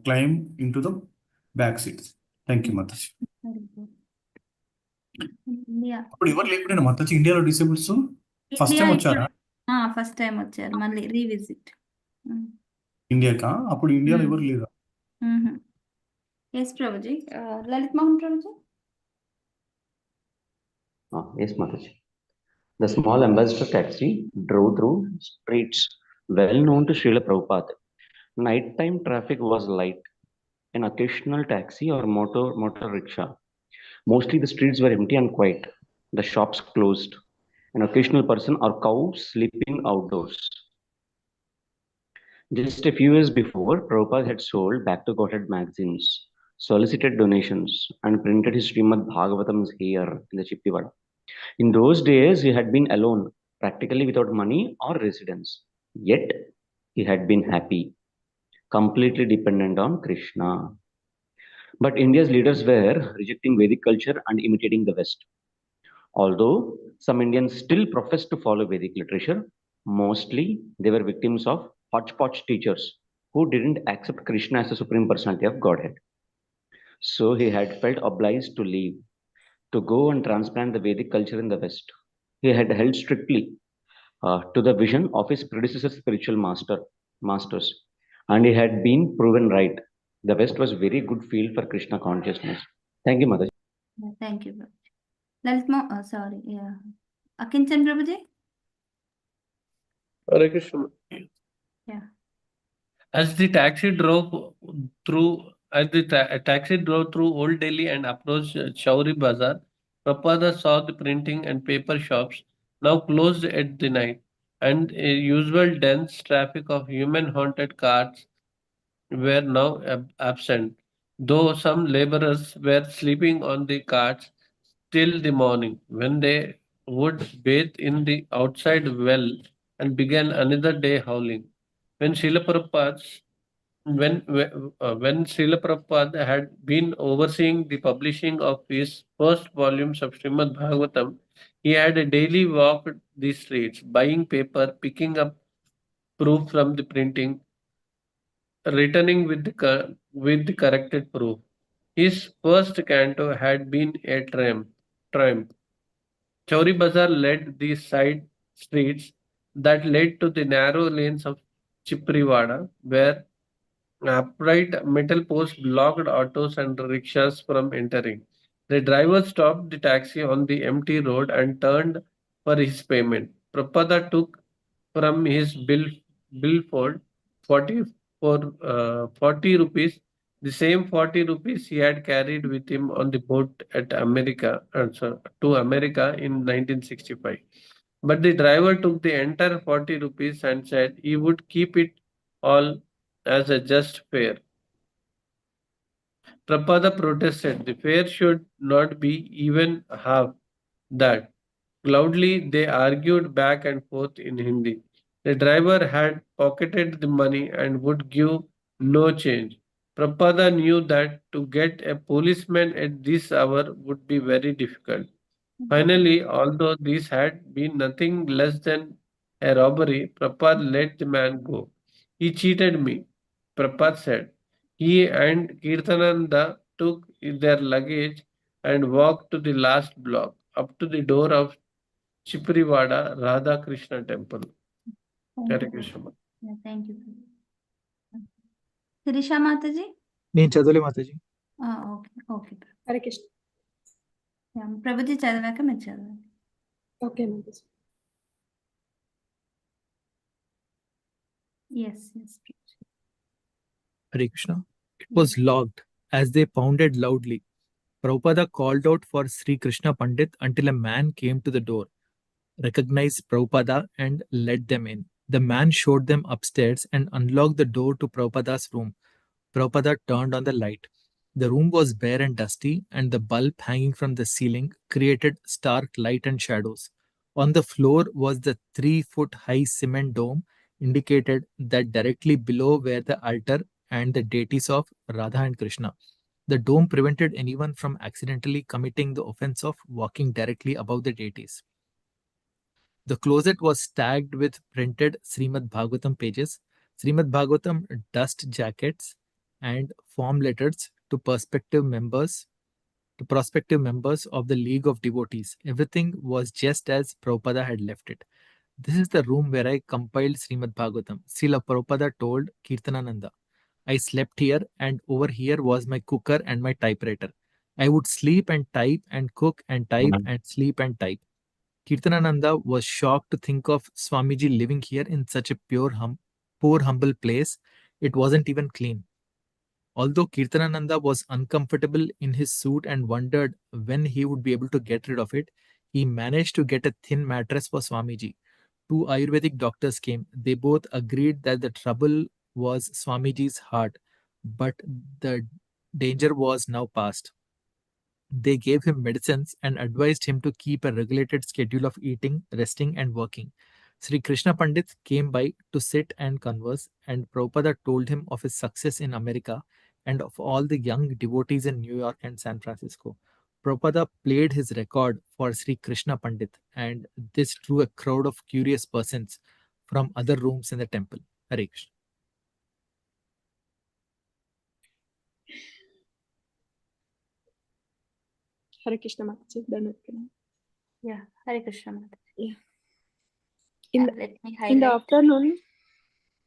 climbed into the back seats. Thank you, Mataji. Very good. India అప్పుడు ఎవరు లేకుండా మతాజీ ఇండియాలో disciples first India time ఇప్పుడు వచ్చారా first time వచ్చారు మళ్ళీ revisit ఇండియాకా అప్పుడు ఇండియాలో ఎవరు లేరా yes Prabhuji Lalit Mohan Prabhuji Yes, Mataji. The small ambassador taxi drove through streets well known to Srila Prabhupada. Nighttime traffic was light, an occasional taxi or motor rickshaw. Mostly the streets were empty and quiet, the shops closed, an occasional person or cow sleeping outdoors. Just a few years before, Prabhupada had sold Back to Godhead magazines, solicited donations, and printed his Srimad Bhagavatam's here in the Chippawada. In those days, he had been alone, practically without money or residence. Yet, he had been happy, completely dependent on Krishna. But India's leaders were rejecting Vedic culture and imitating the West. Although some Indians still profess to follow Vedic literature, mostly they were victims of hodgepodge teachers who didn't accept Krishna as the Supreme Personality of Godhead. So he had felt obliged to leave, to go and transplant the Vedic culture in the West. He had held strictly to the vision of his predecessor spiritual masters, and he had been proven right. The West was very good field for Krishna consciousness. Thank you, Mataji. Thank you Lalit sorry Akinchan Prabhuji Hare Krishna. Yeah. As the taxi drove through Old Delhi and approached Chauri Bazaar, Prabhupada saw the printing and paper shops now closed at the night, and a usual dense traffic of human-haunted carts were now absent, though some laborers were sleeping on the carts till the morning, when they would bathe in the outside well and began another day howling. When Srila Prabhupada had been overseeing the publishing of his first volumes of Srimad Bhagavatam, he had a daily walk the streets, buying paper, picking up proof from the printing, returning with the corrected proof. His first canto had been a triumph. Chauri Bazaar led the side streets that led to the narrow lanes of Chipriwada, where upright metal posts blocked autos and rickshaws from entering. The driver stopped the taxi on the empty road and turned for his payment. Prabhupada took from his billfold 40 rupees, the same 40 rupees he had carried with him on the boat to America in 1965. But the driver took the entire 40 rupees and said he would keep it all as a just fare. Prabhupada protested the fare should not be even half that. Loudly, they argued back and forth in Hindi. The driver had pocketed the money and would give no change. Prabhupada knew that to get a policeman at this hour would be very difficult. Finally, although this had been nothing less than a robbery, Prabhupada let the man go. He cheated me, Prabhupada said. He and Kirtananda took their luggage and walked to the last block, up to the door of Chipriwada Radha Krishna Temple. Hare Krishna. Thank you Shirisha Mataji నేను చదవలే Mataji. Okay okay Hare Krishna. Prabhuji చదివాక మీరు చదవండి. Okay Mataji. Yes yes Hare Krishna. It was locked as they pounded loudly. Prabhupada called out for Sri Krishna Pandit until a man came to the door, recognized Prabhupada and led them in. The man showed them upstairs and unlocked the door to Prabhupada's room. Prabhupada turned on the light. The room was bare and dusty, and the bulb hanging from the ceiling created stark light and shadows. On the floor was the 3-foot high cement dome, indicated that directly below were the altar and the deities of Radha and Krishna. The dome prevented anyone from accidentally committing the offense of walking directly above the deities. The closet was stacked with printed Srimad Bhagavatam pages, Srimad Bhagavatam dust jackets, and form letters to prospective members of the League of Devotees. Everything was just as Prabhupada had left it. This is the room where I compiled Srimad Bhagavatam. Srila Prabhupada told Kirtanananda, I slept here, and over here was my cooker and my typewriter. I would sleep and type and cook and type and sleep and type. Kirtanananda was shocked to think of Swamiji living here in such a poor, humble place. It wasn't even clean. Although Kirtanananda was uncomfortable in his suit and wondered when he would be able to get rid of it, he managed to get a thin mattress for Swamiji. 2 Ayurvedic doctors came. They both agreed that the trouble was Swamiji's heart, but the danger was now past. They gave him medicines and advised him to keep a regulated schedule of eating, resting, and working. Sri Krishna Pandit came by to sit and converse, and Prabhupada told him of his success in America and of all the young devotees in New York and San Francisco. Prabhupada played his record for Sri Krishna Pandit, and this drew a crowd of curious persons from other rooms in the temple. Hare Krishna. Hare Krishna Mataji. Yeah, Hare Krishna Mataji. Yeah. Yeah, let me In the highlight. afternoon,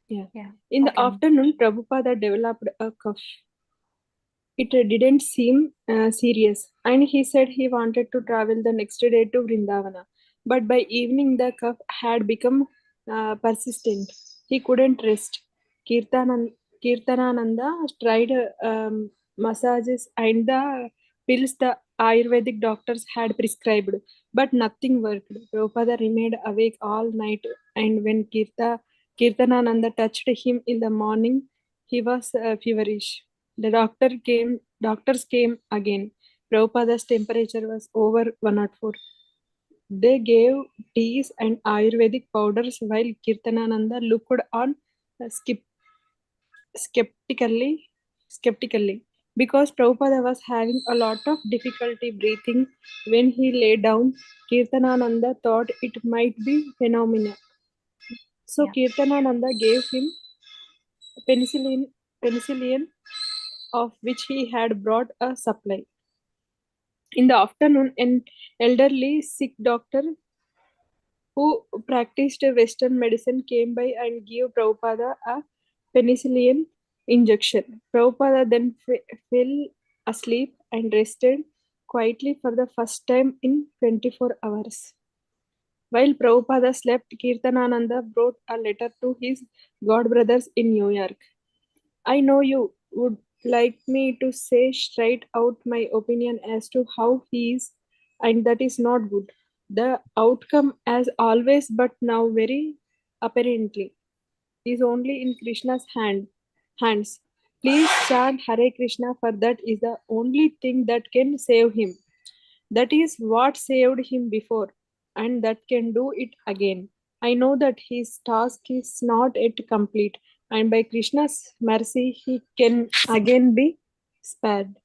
Yeah. in the Okay. afternoon, Prabhupada developed a cough. It didn't seem serious, and he said he wanted to travel the next day to Vrindavana. But by evening, the cough had become persistent. He couldn't rest. Kirtanananda tried massages and the pills the Ayurvedic doctors had prescribed, but nothing worked. Prabhupada remained awake all night, and when Kirtanananda touched him in the morning, he was feverish. The doctors came again. Prabhupada's temperature was over 104. They gave teas and Ayurvedic powders while Kirtanananda looked on skeptically because Prabhupada was having a lot of difficulty breathing when he lay down. Kirtanananda thought it might be pneumonia. So Kirtanananda gave him penicillin of which he had brought a supply. In the afternoon, an elderly sick doctor who practiced Western medicine came by and gave Prabhupada a penicillin injection. Prabhupada then fell asleep and rested quietly for the first time in 24 hours. While Prabhupada slept, Kirtanananda wrote a letter to his godbrothers in New York. I know you would like me to say straight out my opinion as to how he is, and that is not good. The outcome, as always, but now very apparently, is only in Krishna's hands. Please chant Hare Krishna, for that is the only thing that can save him. That is what saved him before, and that can do it again. I know that his task is not yet complete, and by Krishna's mercy, he can again be spared.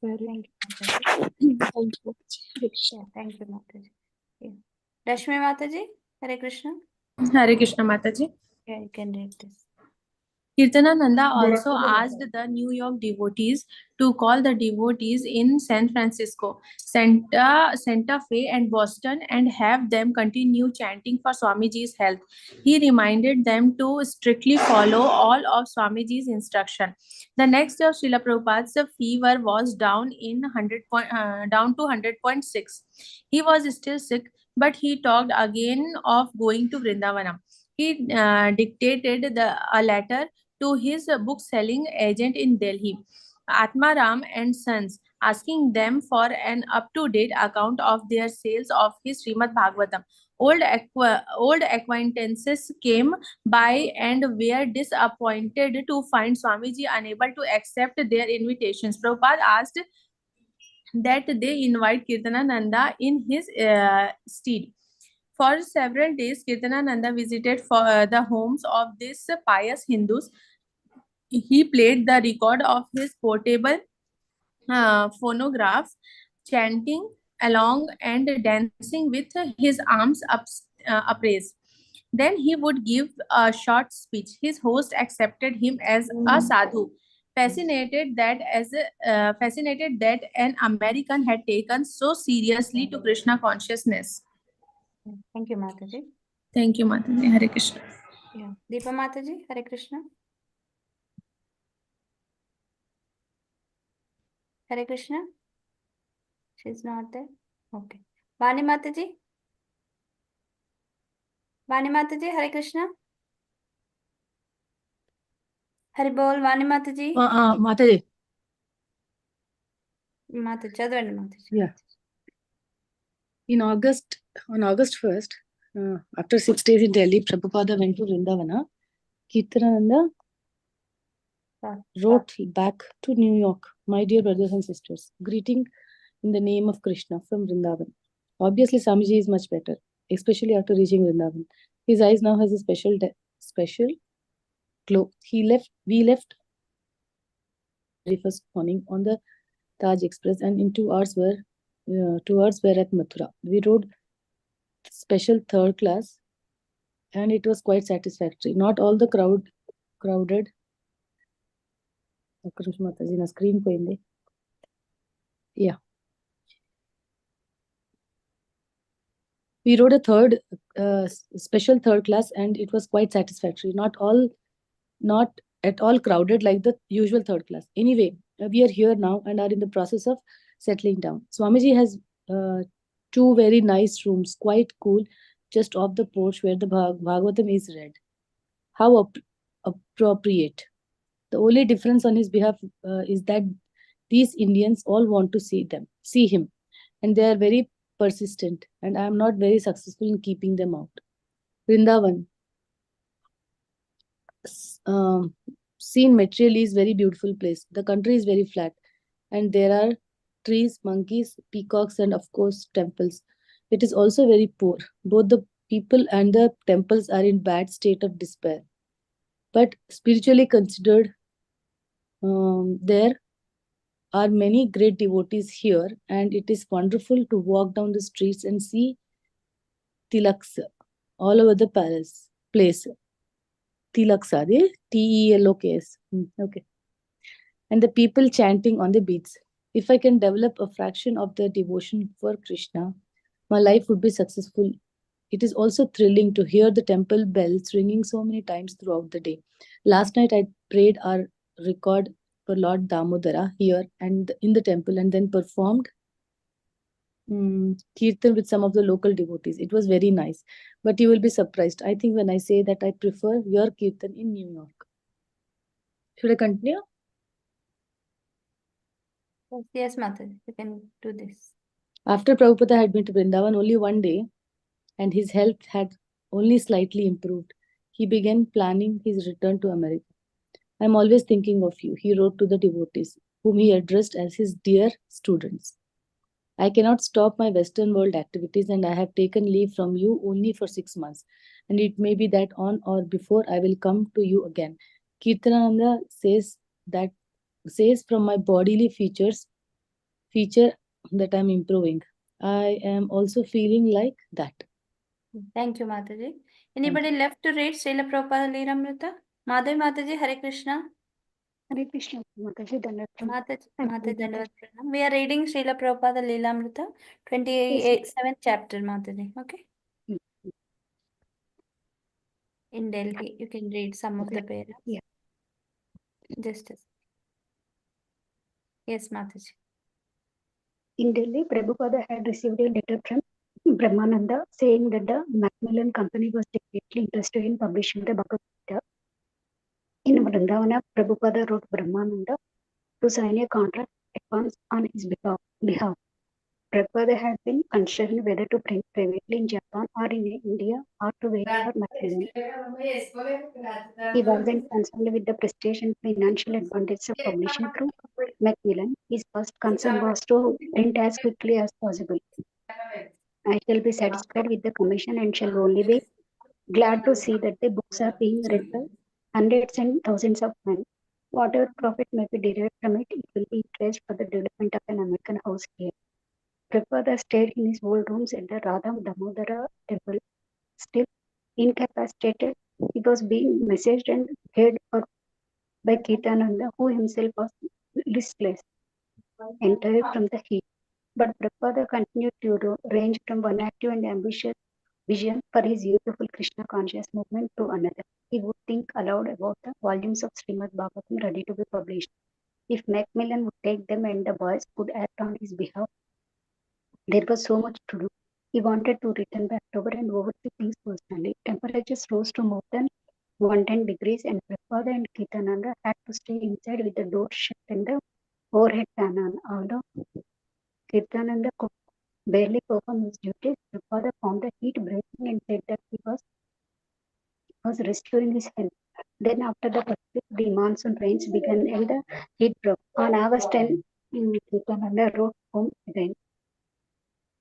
Thank you, Mataji. Thank you. Yeah, thank you, Mataji. Yeah. Rashmi Mataji, Hare Krishna. Hare Krishna Mataji. Yeah, you can read this. Kirtanananda also asked the New York devotees to call the devotees in San Francisco, Santa Fe, and Boston and have them continue chanting for Swamiji's health. He reminded them to strictly follow all of Swamiji's instruction. The next day, Srila Prabhupada's fever was down to 100.6. He was still sick, but he talked again of going to Vrindavana. He dictated a letter to his book-selling agent in Delhi, Atmaram and Sons, asking them for an up-to-date account of their sales of his Srimad Bhagavatam. Old acquaintances came by and were disappointed to find Swamiji unable to accept their invitations. Prabhupada asked that they invite Kirtanananda in his stead. For several days, Kirtanananda visited the homes of these pious Hindus. He played the record of his portable phonograph, chanting along and dancing with his arms upraised. Then he would give a short speech. His host accepted him as a sadhu, fascinated that an American had taken so seriously to Krishna consciousness. Thank you, Mataji. Thank you, Mataji. Hare Krishna. Yeah. Deepa Mataji, Hare Krishna. Hare Krishna. She's not there. Okay. Vani Mataji. Vani Mataji, Hare Krishna. Hare Bol, Vani Mataji. Mataji. Mataji, chadvandi Mataji. Yeah. On August 1st, after 6 days in Delhi, Prabhupada went to Vrindavana. Kirtanananda wrote back to New York, "My dear brothers and sisters, greeting in the name of Krishna from Vrindavan. Obviously, Swamiji is much better, especially after reaching Vrindavan. His eyes now has a special glow. We left the first morning on the Taj Express, and in 2 hours were at Mathura. We rode special third class, and it was quite satisfactory. Not all the crowded. Screen poinde. Yeah. We rode a special third class, and it was quite satisfactory. Not at all crowded like the usual third class. Anyway, we are here now and are in the process of settling down. Swamiji has 2 very nice rooms, quite cool, just off the porch where the Bhagavatam is read. How appropriate. The only difference on his behalf is that these Indians all want to see him, and they are very persistent, and I am not very successful in keeping them out. Vrindavan, seen materially, is very beautiful place. The country is very flat, and there are trees, monkeys, peacocks, and of course temples. It is also very poor. Both the people and the temples are in bad state of despair. But spiritually considered, there are many great devotees here, and it is wonderful to walk down the streets and see tilaks all over the place. Tilaks are they? TELOKS. Okay. And the people chanting on the beats. If I can develop a fraction of the devotion for Krishna, my life would be successful. It is also thrilling to hear the temple bells ringing so many times throughout the day. Last night I prayed our record for Lord Damodara here and in the temple, and then performed kirtan with some of the local devotees. It was very nice. But you will be surprised, I think, when I say that I prefer your kirtan in New York. Should I continue? Yes, Mataji, you can do this. After Prabhupada had been to Vrindavan only one day, and his health had only slightly improved, he began planning his return to America. I am always thinking of you, he wrote to the devotees, whom he addressed as his dear students. I cannot stop my Western world activities, and I have taken leave from you only for 6 months. And it may be that on or before I will come to you again. Kirtanananda says from my bodily feature that I am improving. I am also feeling like that. Thank you, Mataji. Anybody left to read Srila Prabhupada Leelamrita? Madhavi Mataji, Hare Krishna. Hare Krishna, Mataji Mataji, we are reading Srila Prabhupada Leelamrita, 27th chapter, Mataji. Okay? In Delhi, you can read some of the paragraphs. Yeah. Just as. Yes, Mataji. In Delhi, Prabhupada had received a letter from Brahmananda saying that the Macmillan Company was deeply interested in publishing the Bhagavad Gita. In Vrindavana, Prabhupada wrote Brahmananda to sign a contract on his behalf. Prabhupada had been concerned whether to print privately in Japan or in India or to wait for Macmillan. He wasn't concerned with the prestige and financial advantage of publishing through Macmillan. His first concern was to print as quickly as possible. I shall be satisfied with the commission and shall only be glad to see that the books are being read by hundreds and thousands of men. Whatever profit may be derived from it, it will be utilized for the development of an American house here. Prabhupada stayed in his old rooms at the Radha Damodara temple. Still incapacitated, he was being messaged and cared for by Kirtananda, who himself was listless, entirely from the heat. But Prabhupada continued to range from one active and ambitious vision for his youthful Krishna conscious movement to another. He would think aloud about the volumes of Srimad Bhagavatam ready to be published. If Macmillan would take them and the boys could act on his behalf, there was so much to do. He wanted to return by October and oversee things personally. Temperatures rose to more than 110 degrees, and Prabhupada and Kirtananda had to stay inside with the door shut and the overhead fan on. Although Kirtananda could barely perform his duties, Prabhupada found the heat breaking and said that he was restoring his health. Then, after the monsoon rains began and the heat broke. On August 10, Kirtananda wrote home again.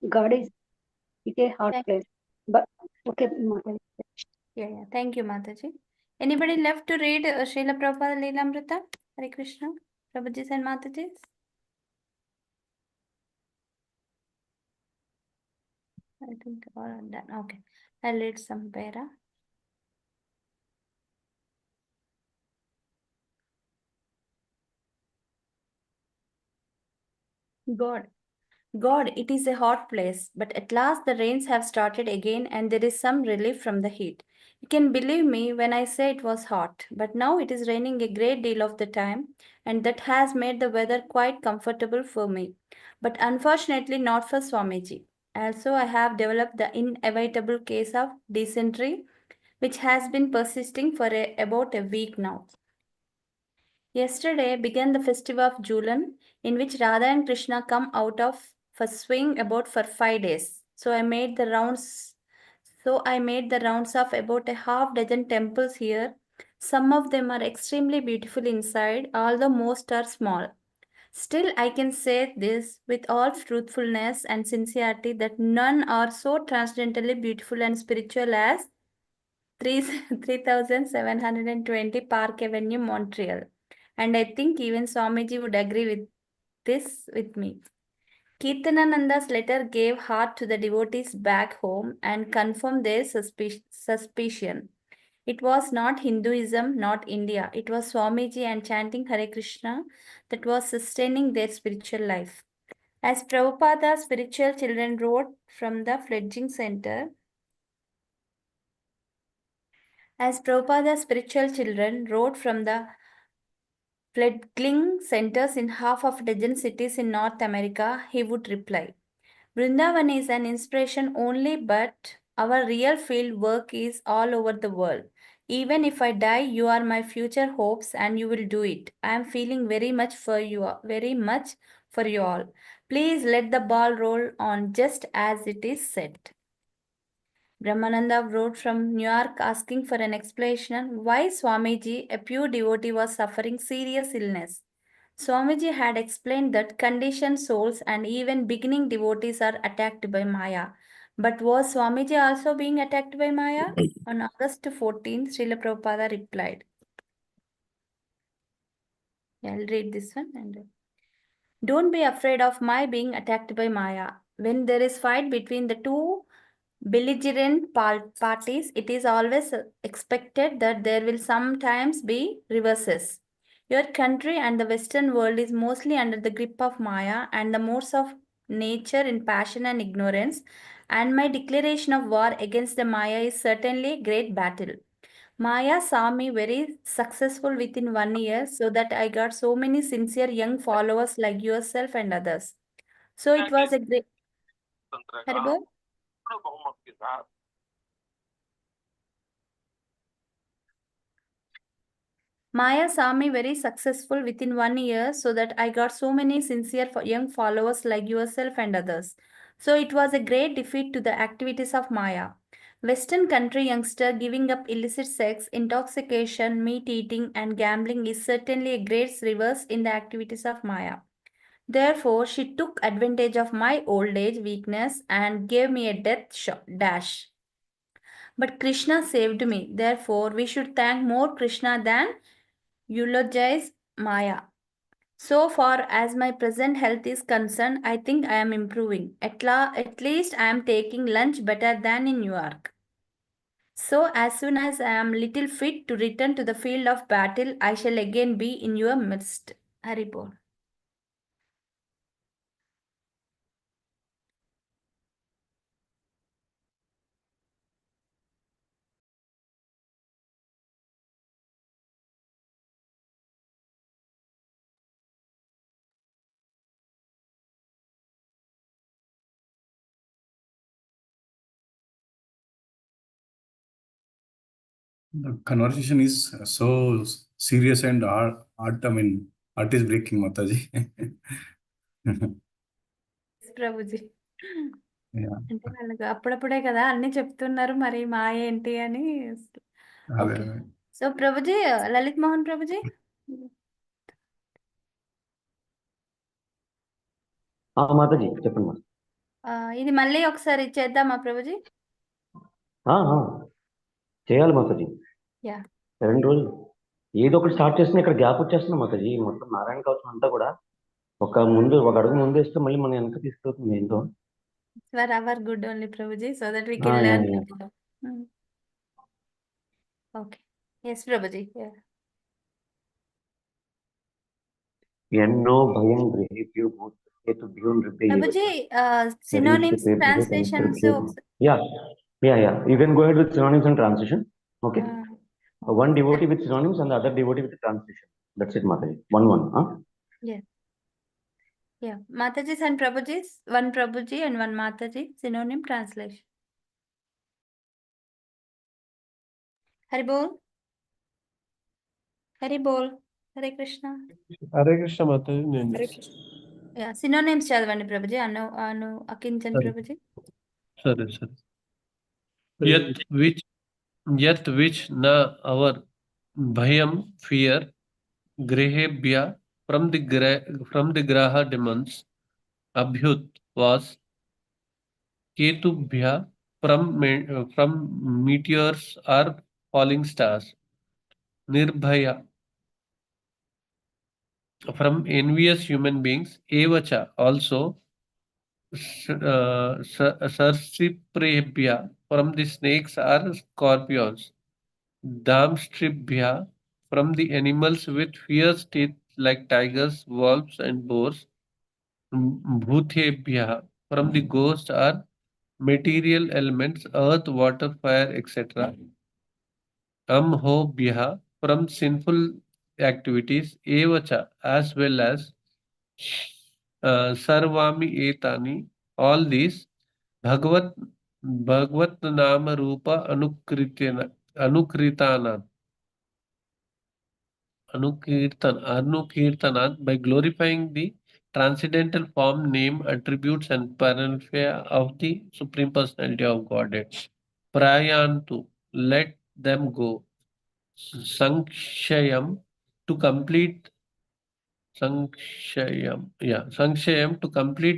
God is a hot place. But okay, Mataji. Yeah. Thank you, Mataji. Anybody left to read Srila Prabhupada Leelamrita? Hare Krishna. Prabhuji's and Mataji's? I think all are done. Okay. I'll read some para. God, it is a hot place, but at last the rains have started again and there is some relief from the heat. You can believe me when I say it was hot, but now it is raining a great deal of the time and that has made the weather quite comfortable for me, but unfortunately not for Swamiji. Also, I have developed the inevitable case of dysentery, which has been persisting for about a week now. Yesterday began the festival of Julan, in which Radha and Krishna come out of for swing about for 5 days. So I made the rounds of about a half dozen temples here. Some of them are extremely beautiful inside, although most are small. Still, I can say this with all truthfulness and sincerity that none are so transcendently beautiful and spiritual as 3720 Park Avenue, Montreal. And I think even Swamiji would agree with this with me. Kirtanananda's letter gave heart to the devotees back home and confirmed their suspicion. It was not Hinduism, not India. It was Swamiji and chanting Hare Krishna that was sustaining their spiritual life. As Prabhupada's spiritual children wrote from the fledgling center, fledgling centers in half of a dozen cities in North America, he would reply, Vrindavan is an inspiration only, but our real field work is all over the world. Even if I die, you are my future hopes and you will do it. I am feeling very much for you all. Please let the ball roll on just as it is said. Brahmananda wrote from New York asking for an explanation why Swamiji, a pure devotee, was suffering serious illness. Swamiji had explained that conditioned souls and even beginning devotees are attacked by Maya. But was Swamiji also being attacked by Maya? On August 14, Srila Prabhupada replied. I'll read this one. Don't be afraid of my being attacked by Maya. When there is fight between the two belligerent parties, it is always expected that there will sometimes be reverses. Your country and the Western world is mostly under the grip of Maya and the modes of nature in passion and ignorance, and my declaration of war against the Maya is certainly a great battle. Maya saw me very successful within 1 year, so that I got so many sincere young followers like yourself and others. So it was a great... Haribol? Maya saw me very successful within 1 year, so that I got so many sincere young followers like yourself and others. So it was a great defeat to the activities of Maya. Western country youngster giving up illicit sex, intoxication, meat eating, and gambling is certainly a great reverse in the activities of Maya. Therefore, she took advantage of my old age weakness and gave me a dash. But Krishna saved me. Therefore, we should thank more Krishna than eulogize Maya. So far as my present health is concerned, I think I am improving. At least I am taking lunch better than in New York. So as soon as I am little fit to return to the field of battle, I shall again be in your midst. Haribol. The conversation is so serious and art is breaking, Mataji. Prabhuji Yeah. అంటే వాళ్ళకి అప్పుడప్పుడే కదా అన్ని చెప్తున్నారు మరి మాయ ఏంటి అని okay so Prabhuji Lalit Mohan Prabhuji Mataji చెప్పండి మా. ఇది మళ్ళీ ఒకసారి చేద్దామా ప్రభుజీ చేయాలి మాతాజీ. యా 2 రోజులు ఏదో ఒకటి స్టార్ట్ చేస్తున్నా ఇక్కడ గ్యాప్ వచ్చేస్తుంది మాతాజీ. మొత్తం నారాయణ కవచం అంతా కూడా ఒక అడుగు ముందు వేస్తే మళ్ళీ మనం వెనక తీసుకెళ్తుంది ఏంటో. For our good only Prabhuji so that we can learn. Okay yes Prabhuji. ఎన్నో భయం గ్రహిప్యు భూతేతుభ్యో Prabhuji synonyms translations Yeah. You can go ahead with synonyms and translation. Okay. One devotee with synonyms and the other devotee with the translation. That's it, Mataji. One. Yeah. Mataji's and Prabhuji's. One Prabhuji and one Mataji. Synonym translation. Haribol. Haribol. Hare Krishna. Hare Krishna Mataji. Hare Krishna. Yeah. Synonyms chadavandi Prabhuji. Anu Akinchan Prabhuji. Sorry. Yet which na our bhayam fear grehebhya from the graha demons abhyut was ketubhya from meteors or falling stars, nirbhaya from envious human beings, evacha also sarsiprebhya from the snakes or scorpions, damstribhya from the animals with fierce teeth like tigers, wolves, and boars, bhutebhya from the ghosts or material elements, earth, water, fire, etc. Amhobhya from sinful activities, evacha as well as sarvami etani, all these Bhagavat Nama Rupa Anukirtanat by glorifying the transcendental form, name, attributes, and paraphernalia of the Supreme Personality of Godhead. Prayantu, let them go. Sankshayam, to complete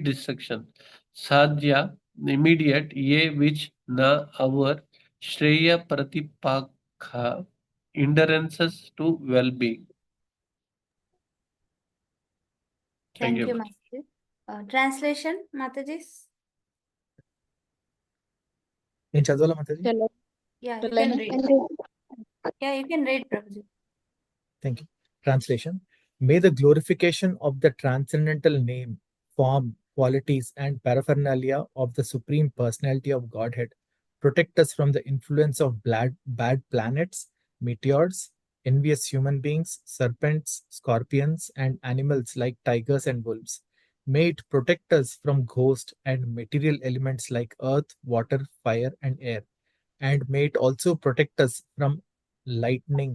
this section. Sadhya, immediate, ye which na our Shreya Pratipakha, hindrances to well-being. Thank you, Mataji. Translation, Mataji's. నేను చదవాలా Mataji? Yeah, you can read. Yeah, you can read, Prabhuji. Thank you. Translation. May the glorification of the transcendental name, form, qualities, and paraphernalia of the Supreme Personality of Godhead protect us from the influence of bad planets, meteors, envious human beings, serpents, scorpions, and animals like tigers and wolves. May it protect us from ghosts and material elements like earth, water, fire, and air. And may it also protect us from lightning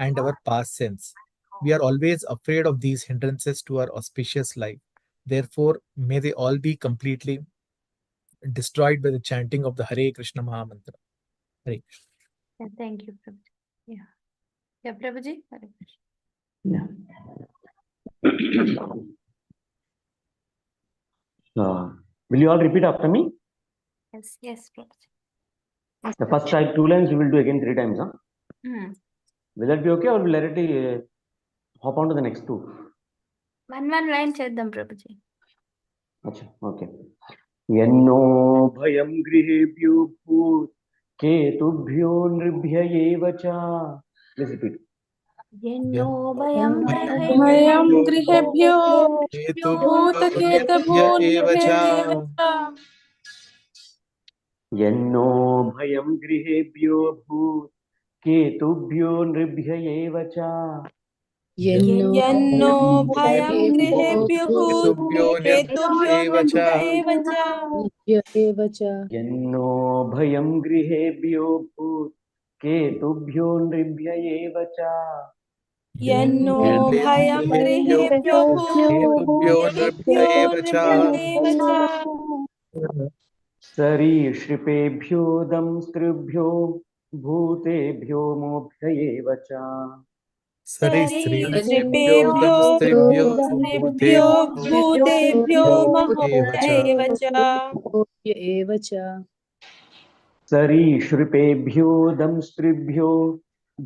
and our past sins. We are always afraid of these hindrances to our auspicious life. Therefore, may they all be completely destroyed by the chanting of the Hare Krishna Mahamantra. Hare Krishna. Yeah, thank you, Prabhuji. Yeah. Yeah, Prabhuji. Hare Krishna. Yeah. Will you all repeat after me? Yes, yes, Prabhuji. The first 2 lines we will do again 3 times. Huh? Will that be okay, or will directly hop on to the next 2? One line cheddam, Prabhuji. Acha, okay. Yenno bhayam grihebhyo bhut ketubhyo nribhya eva cha. Let's repeat. Yenno bhayam Bhayam grihebhyo bhutaketabhunribhya cha. Yenno bhayam grihebhyo bhut ketubhyo nribhya eva cha. Yenno bhayam grihebhyo bhutaketabhyo nribhya cha. Yenno bhayam grihebhyo bhut ketubhyo nribhya eva cha. Yenno bhayam grihebhyo bhutaketabhyo nribhya cha. सरीसृपेभ्यो दंस्त्रिभ्यो भूतेभ्यो मोभ्य एव च. सरीसृपेभ्यो दंस्त्रिभ्यो भूतेभ्यो महोभ्य एव च. सरीसृपेभ्यो दंस्त्रिभ्यो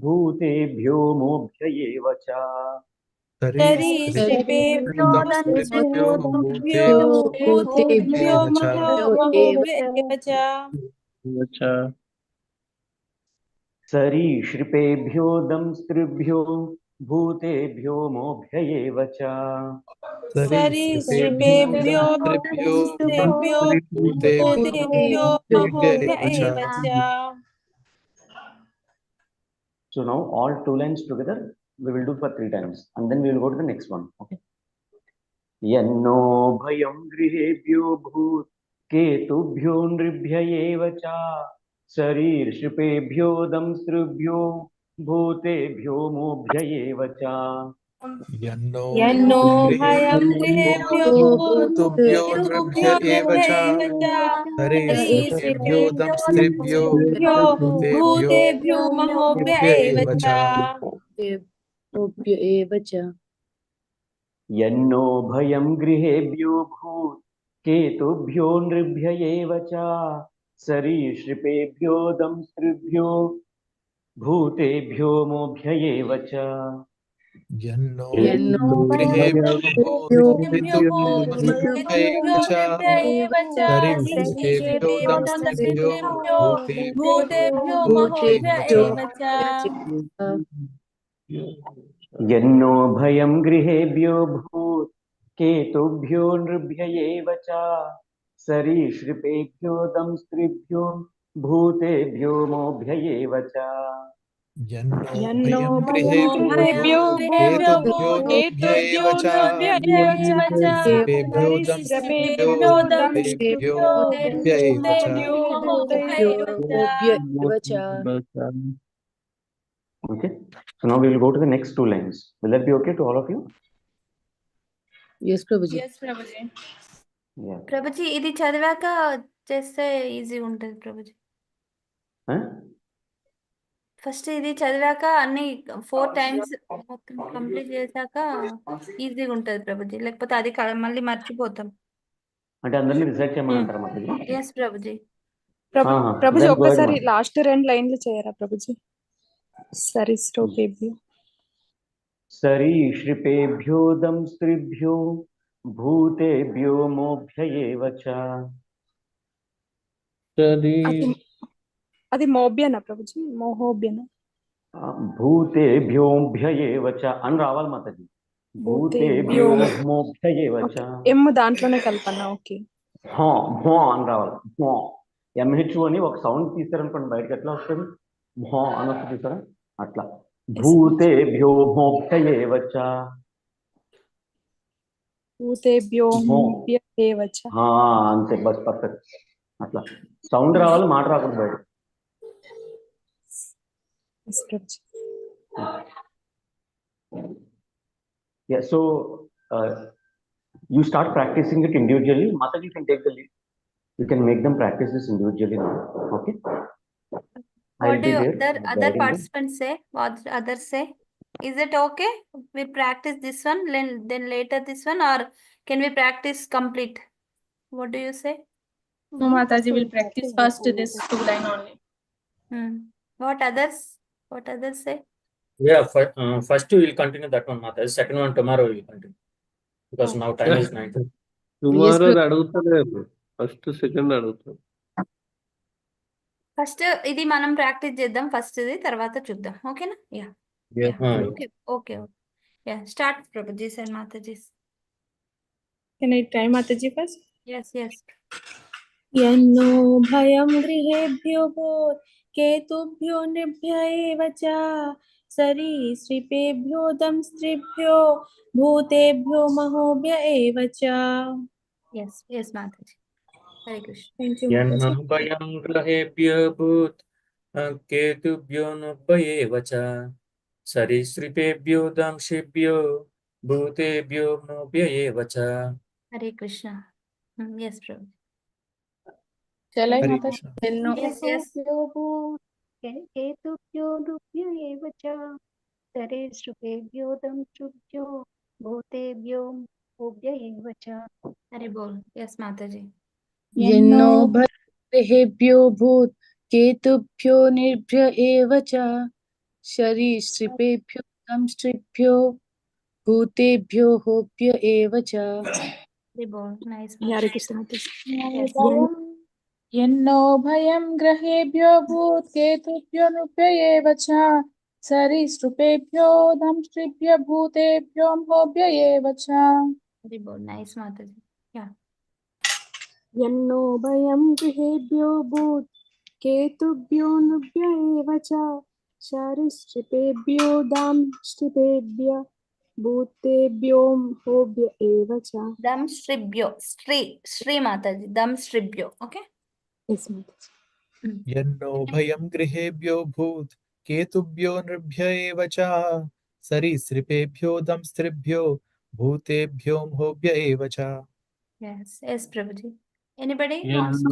भूतेभ्यो मोभ्य एव च. सरीसृपेभ्यो दंस्त्रिभ्यो भूतेभ्यो महोभ्य एव च. सरीसृपेभ्यो दंस्त्रिभ्यो भूतेभ्यो मोभ्य एव च. सरीसृपेभ्यो दंस्त्रिभ्यो भूतेभ्यो महोभ्य एव च. So now all 2 lines together we will do for 3 times, and then we will go to the next one. Okay. Yanno bhayam grihebhyo bhut ketubhyo nribhya eva cha. Sarirshipebhyo damstrubhyo bhutebhyo mobhya eva cha. Yanno bhayam grihebhyo bhutebhyo mobhya eva cha. Sarirshipebhyo damstribhyo bhutebhyo mobhya eva cha. Yanno bhayam grihebhyo bhut ketubhyo nribhya eva cha. Sarirshipebhyo damstrubhyo bhutebhyo mobhya eva cha. Yanno grihebhyo grihebhyo Sarirshipebhyo damstribhyo bhutebhyo mहोभ्य एव च. Yanno bhayam grihebhyo bhut ketubhyo nribhya eva cha. Sarirshipebhyo damstribhyo bhutebhyo mobhya eva cha. Yanno bhayam grihebhyo bhutebhyo mobhya eva cha. Sarirshipebhyo damstribhyo bhutebhyo mहोभ्य एव च. Okay. So now we will go to the next 2 lines. Will that be okay to all of you? Yes, Prabhuji. Yes, Prabhuji. Yeah. Prabhuji ఇది చదివాక చేస్తే easy ఉంటుంది Prabhuji. Huh? First ఇది చదివాక అన్ని 4 times మొత్తం కంప్లీట్ చేశాక ఈజీగా ఉంటుంది ప్రభుజీ, లేకపోతే అది మళ్ళీ మర్చిపోతాం. అంటే అందరినీ రిసైట్ చేయమంటారా మాకు? ఎస్ ప్రభుజీ. ప్రభుజీ ఒక్కసారి లాస్ట్ 2 లైన్లు చేయరా ప్రభుజీ? సరీసృపేభ్యో సరీసృపేభ్యో దంస్త్రిభ్యో భూతేభ్యో మోభ్య ఏవ చ. అది మోభ్యనా ప్రభుజీ? మోహోభ్యనా? భూతేభ్యోభ్య ఏవ చ అని రావాలి మాతజీ. భూతేభ్యో మోభ్య ఏవ చ. ఎం దాంట్లోనే కల్పన. ఓకే. భో అని రావాలి. భో ఎంహెచ్ అని ఒక సౌండ్ తీసారనుకోండి బయటకి ఎట్లా వస్తుంది? భో అని వస్తుంది తీసారా అట్లా. భూతేభ్యో మోభ్య ఏవ చ. భూతేభ్యో మోభ్య ఏవ చ. అంతే, బస్ పర్ఫెక్ట్. అట్లా సౌండ్ రావాలి, మాట రాకూడదు బయట. Yeah, so you start practicing it individually. Mataji can take the lead. You can make them practice this individually now. Okay. What do there other guiding them. participants say? What others say? Is it okay? We practice this one, then later this one, or can we practice complete? What do you say? No, Mataji will practice first this 2 line only. What others? What others say? Yeah, first we will continue that one, Mataji. Second one tomorrow we will continue. Because now time is 9. Tomorrow అడుగుతలేరు first second అడుగుతారు. First ఇది మనం practice చేద్దాం, first ఇది తర్వాత చూద్దాం. ఓకేనా? Yeah okay okay yeah start Prabhujis and Matajis. Can I try Mataji first? Yes. यन्नो भयं गृहेभ्यो केतुभ्यो नृभ्य एव च सरीसृपेभ्यो दंस्त्रिभ्यो भूतेभ्यो महोभ्य एव च. Yes, Mataji. Hare Krishna. Thank you, यन्नो Mataji. भयं ग्रहेभ्यो भूत केतुभ्यो नुभ्य एव च सरीसृपेभ्यो दंशेभ्यो भूतेभ्यो मोभ्य एव च. Hare Krishna. Yes, Prabhu. Shall I, Hare Mataji? Krishna. Yes. केतुभ्यो नृभ्यो एव च सरीसृपेभ्यो दंष्ट्रुभ्यो भूतेभ्यो मोभ्य एव च. Hare Bol. Yes, Mataji. यन्नो भयेभ्यो भूत केतुभ्यो निर्भ्य एव च सरीसृपेभ्यो दंष्ट्रिभ्यो भूतेभ्यो होभ्य एव च. Hare Bol. Nice. Hare Krishna. Yes. यन्नो भयं ग्रहेभ्यो भूत केतुभ्यो नृभ्य एव च सरीसृपेभ्यो दंष्ट्रिभ्यो भूतेभ्यो मोभ्य एव च. Hare Bol. Nice, Mataji. Yeah. यन्नो भयं गृहेभ्यो भूत केतुभ्यो नृभ्य एव च सरीसृपेभ्यो दंष्ट्रिभ्यो भूतेभ्यो मोभ्य एव च. Damstribyo. Shri Mataji. Damstribyo. Okay. Yes, Mataji. यन्नो भयं गृहेभ्यो भूत केतुभ्यो नृभ्य एव च सरीसृपेभ्यो दंस्त्रिभ्यो भूतेभ्यो मोभ्य एव च. Yes, Prabhuji. Anybody wants to?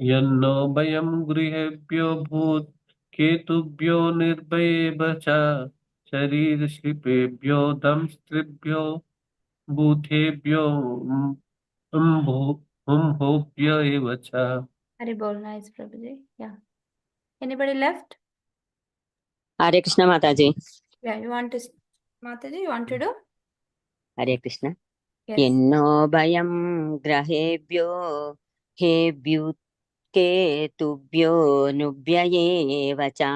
యన్నో భయం గృహేభ్యో భూత్ కేతుభ్యో నిర్భయేవ చ శరీరశిల్పేభ్యో దంస్త్రిభ్యో భూతేభ్యో హోభ్య ఏవ చ. Hare Bol. Nice, Prabhuji. Yeah. Anybody left? Hare Krishna Mataji. Yeah, you want to, Mataji, you want to do? Hare Krishna. Yes. Yenno bhayam grahebhyo hebyut ketubhyo nubhyayeva cha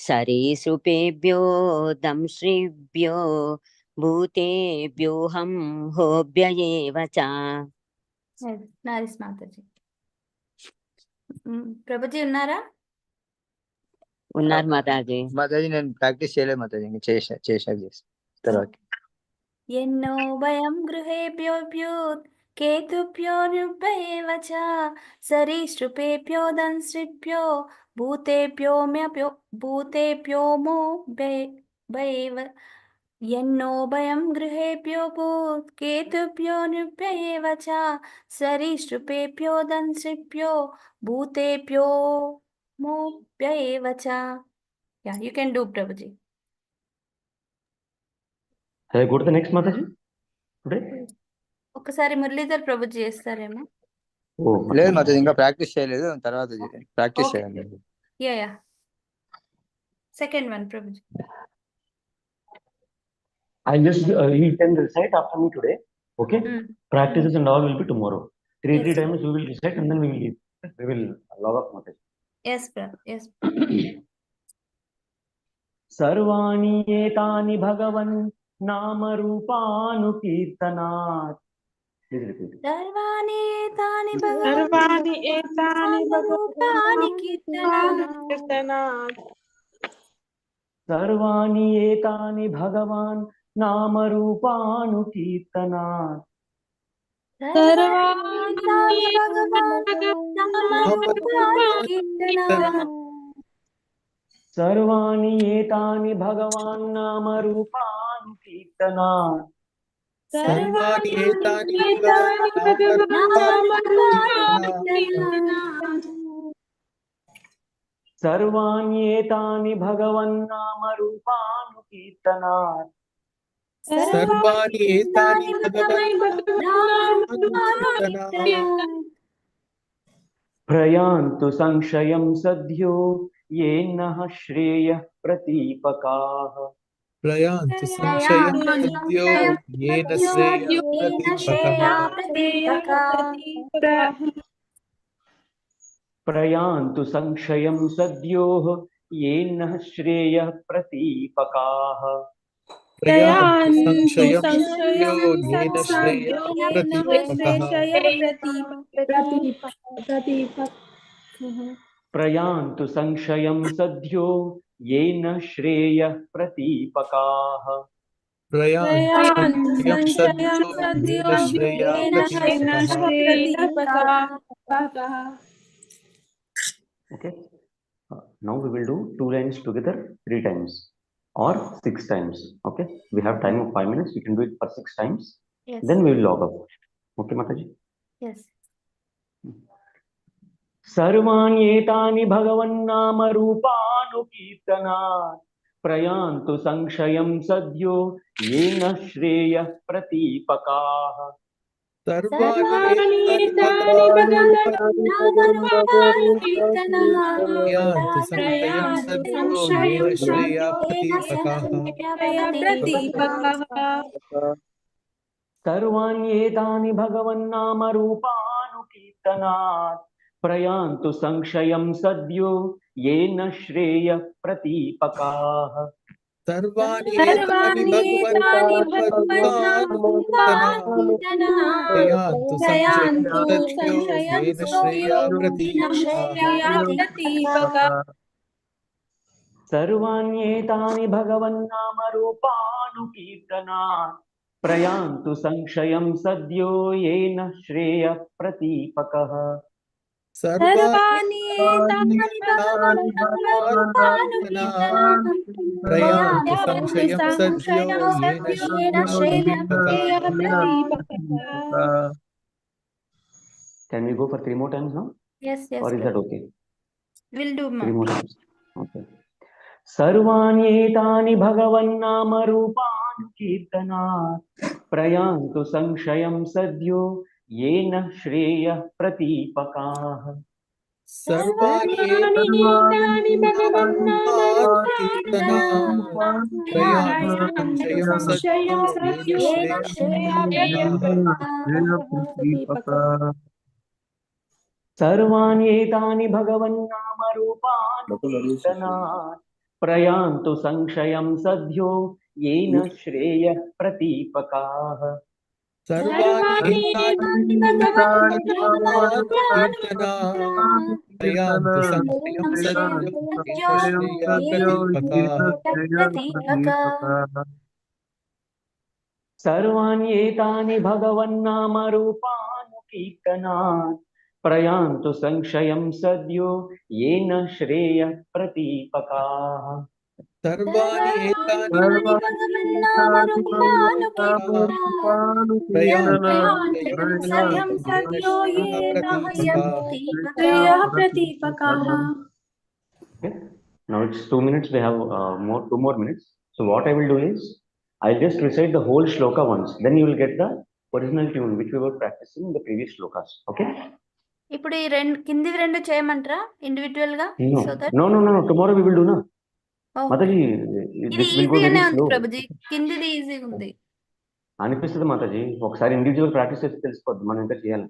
sarisrupebhyo damshribhyo bhutebhyo ham hobhyayeva cha. Yes. Nice, Mataji. Prabhuji, unnara? Unnar Mataji. Mataji నేను practice చేయలేదు మాతాజీ ఇంకా చేశాక తర్వాత ఎన్నో భయం గృహేభ్యో భ్యూత్ కేతుభ్యో నృభయేవ చ సరీసృపేభ్యో దంస్త్రిభ్యో భూతేభ్యో మోభ్యైవ. ఎన్నో భయం గృహేభ్యో భూత్ కేతుభ్యో నృభయేవ చ సరీసృపేభ్యో దంస్త్రిభ్యో భూతేభ్యో మోభ్యైవ చ. Yeah, you can do, Prabhuji. Shall I go to the next Mataji today? ఒకసారి మురళీధర్ ప్రభుజీ చేస్తారేమో. లేదు మాతాజీ ఇంకా ప్రాక్టీస్ చేయలేదు, తర్వాత ప్రాక్టీస్ చేయాలి. Yeah second one Prabhuji. I'll just you can recite after me today. Okay. Practices and all will be tomorrow. Three times we will recite and then we will leave. We will log off Mataji. Yes, yes. सर्वाणि एतानि भगवन् नाम रूपानुकीर्तनात्. सर्वाणि एतानि सर्वाणि एतानि भगवान् नाम रूपानुकीर्तनात्. सर्वाणि एतानि भगवान् नाम रूपानुकीर्तनात्. सर्वाणि एतानि सर्वाण्येतानि भगवन्नामरूपानुकीर्तनात् सर्वाणि एतानि भगवन्नामरूपानुकीर्तनात् प्रयान्तु संशयं सद्यो येनः श्रेयः प्रतीपकाः प्रयान्तु संशयं सद्यो येन श्रेयः प्रतीपकः प्रयान्तु संशयं सद्योः येनः श्रेयः प्रतीपकाः प्रयान्तु संशयं सद्यो येन श्रेयः प्रतीपकः प्रयान्तु संशयं सद्यो येन श्रेयः प्रतीपकाः प्रयान्तु संशयं सद्यो येन श्रेयः प्रतीपकः. Okay. Now we will do 2 lines together 3 times or 6 times. Okay. We have time of 5 minutes. We can do it for 6 times. Yes. Then we will log off. Okay, Mataji. Yes. सर्वाण्येतानि भगवन्नामरूपानुकीर्तनात् प्रयान्तु संशयं सद्यो येन श्रेयः प्रतीपकाः सर्वाणि प्रयान्तु संशयं सद्यो येन श्रेयः प्रतीपकाः. सर्वाण्येतानि भगवन्नामरूपानुकीर्तनात् प्रयान्तु संशयं सद्यो येन श्रेयः प्रतीपकाः सर्वाणि एतानि भगवन्नामरूपानुकीर्तनात् प्रयान्तु संशयं सद्यो येन श्रेयः प्रतीपकाः. सर्वाण्येतानि भगवन्नामरूपानुकीर्तनात् प्रयान्तु संशयं सद्यो येन श्रेयः प्रतीपकः सर्वाणि एतानि भगवन्नामरूपानुकीर्तनात् प्रयान्तु संशयं सद्यो येन श्रेयः प्रतीपकः. Can we go for 3 more times now? Yes, yes. Or is that okay? We'll do 3 more more. times. Okay. सर्वाण्येतानि भगवन्नामरूपानुकीर्तनात् प्रयान्तु संशयं सद्यो येन श्रेयः प्रतीपकाः सर्वाणि एतानि भगवन्नामरूपानुकीर्तनात् प्रयान्तु संशयं सद्यो येन श्रेयः प्रतीपकाः. सर्वाण्येतानि भगवन्नामरूपानुकीर्तनात् प्रयान्तु संशयं सद्यो येन श्रेयः प्रतीपकाः सर्वाणि एतानि भगवन्नामरूपानुकीर्तनात् प्रयान्तु संशयं सद्यो येन श्रेयः प्रतीपकाः. सर्वाण्येतानि भगवन्नामरूपानुकीर्तनात् प्रयान्तु संशयं सद्यो येन श्रेयः प्रतीपकाः सर्वाणि एतानि भगवन्नामरूपानुकीर्तनात् प्रयान्तु संशयं सद्यो येन श्रेयः प्रतीपकाः. Okay. Now it's 2 minutes. We have 2 more minutes. So what I will do is, I'll just recite the whole shloka once. Then you will get the original tune which we were practicing in the previous shlokas. Okay? ఇప్పుడు ఈ కిందివి రెండు చేయమంటారా individual గా? No. So that No. Tomorrow we will do na. Mataji, ఇది this will go ఈజీగానే very ఉంది slow. Prabhuji, కిందిది ఈజీగా ఉంది. అనిపిస్తుంది మాతాజీ, ఒకసారి ఇండివిజువల్ ప్రాక్టీస్ చేసి తెలిసిపోద్ది మనం ఇంకా చేయాలి.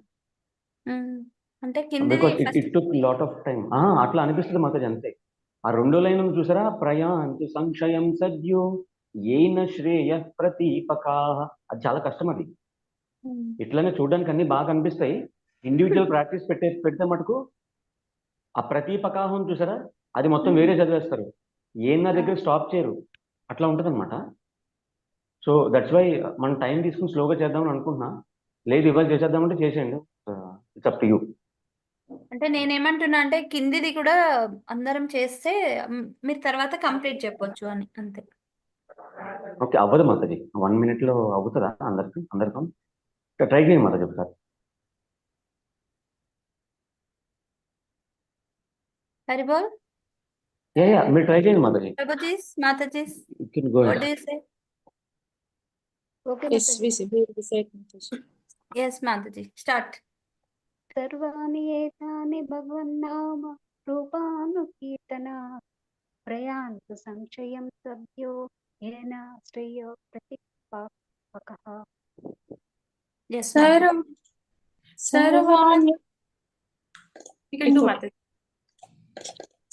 అంటే కిందిది because it took lot of time. అట్లా అనిపిస్తుంది మాతాజీ, అంతే. ఆ 2 లైన్లు చూసారా, ప్రయాంతు సంశయం సద్యో ఏన శ్రేయ ప్రతీపకాః, అది చాలా కష్టం. అది ఇట్లానే చూడడానికి అన్ని బాగా అనిపిస్తాయి. ఇండివిజువల్ ప్రాక్టీస్ పెడితే మటుకు ఆ ప్రతీపకాహం చూసారా, అది మొత్తం వేరే చదివేస్తారు. ఏన్న దగ్గర స్టాప్ చేయరు, అట్లా ఉంటుంది అనమాట. సో దట్స్ వై మనం టైం తీసుకుని స్లోగా చేద్దామని అనుకుంటున్నా. లేదు ఇవాళ చేసేద్దామంటే చేసేయండి, ఇట్స్ అప్ టు యూ. అంటే నేనేమంటున్నా అంటే కిందిది కూడా అందరం చేస్తే మీరు తర్వాత కంప్లీట్ చెప్పొచ్చు అని, అంతే. ఓకే, అవ్వదు మాతాజీ. 1 minute అవుతుందా అందరికీ? ట్రై చేయండి మాతాజీ ఒకసారి. Haribol? యా మీరు ట్రై చేయండి Mataji. Prabhuji's, Mataji's, You can go what ahead. do you say? Okay, Yes, Mataji. we recite Mataji. Yes, Mataji, start. सर्वाणि एतानि भगवन्नाम रूपानुकीर्तना प्रयान्तु संशयं सद्यो येन श्रेयो प्रतिपापकः. Yes, Mataji. सर्वाण्य you can do Mataji.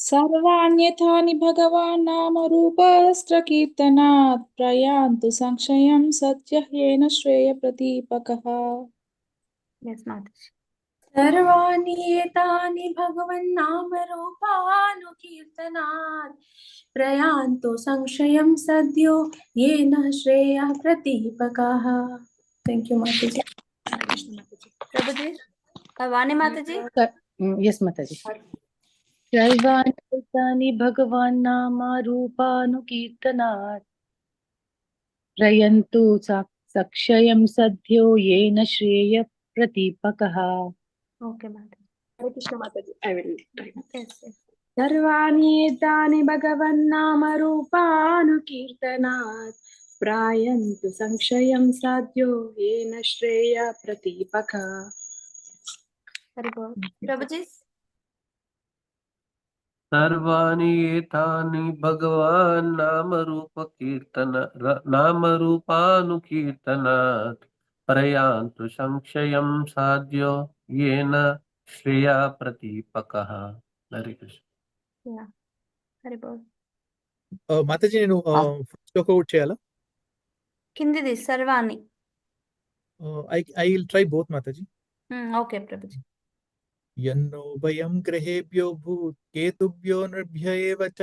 सर्वाण्यथानि भगवान् नामरूपस्त्रकीर्तनात् प्रयान्तु संशयं सत्यः येन श्रेयप्रदीपकः. Yes, Mataji. सर्वाणि एतानि भगवन्नामरूपानुकीर्तनात् प्रयान्तु संशयं सद्यो येन श्रेयः प्रदीपकः. Thank you, Mataji. Prabhuji, Vani Mataji. Yes, Mataji. सर्वाणि एतानि भगवान् नाम रूपानुकीर्तनात् प्रयन्तु सक्षयं सद्यो येन श्रेय प्रदीपकः. Okay, Mataji. Hare Krishna Mataji. I will try. Yes, yes. सर्वाणि एतानि भगवन्नामरूपानुकीर्तनात् प्रायन्तु संशयं साध्यो येन श्रेय प्रदीपकः. Haribol. Prabhuji's. सर्वाणि एतानि भगवान् नामरूपानुकीर्तनात् प्रयान्तु संशयं साध्यो येन श्रेया प्रदीपकः. हरे कृष्ण. Yeah, Haribol. మాతాజీ నేను శ్లోక అవుట్ చేయాలా? Kindidi, Sarvani. I will try both Mataji. Okay, Prabhuji. यन्नो भयं ग्रहेभ्यो भूत केतुभ्यो नृभ्य एव च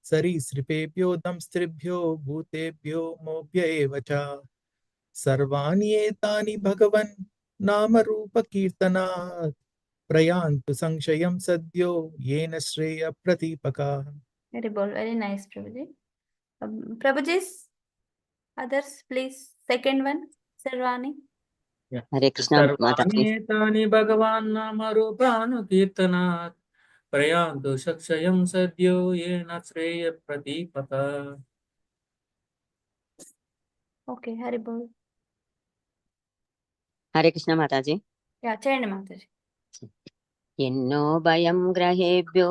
सरीसृपेभ्यो दंस्त्रिभ्यो भूतेभ्यो मोभ्य एव च सर्वाणि एतानि भगवन् नामरूपकीर्तनात् प्रयान्तु संशयं सद्यो येन श्रेय प्रदीपकाः. Haribol, very nice, Prabhuji. Prabhuji's. Others, please. Second one, Sarvani. हरे कृष्ण माताजी. सर्वाणि भगवान् नामरूपानुकीर्तनात् प्रयान्तु संशयं सद्यो येन श्रेय प्रदीपकः. Okay, Haribol. हरे कृष्ण माताजी. Yeah, Chayandi Mataji. ఎన్నో భయం గ్రహేభ్యో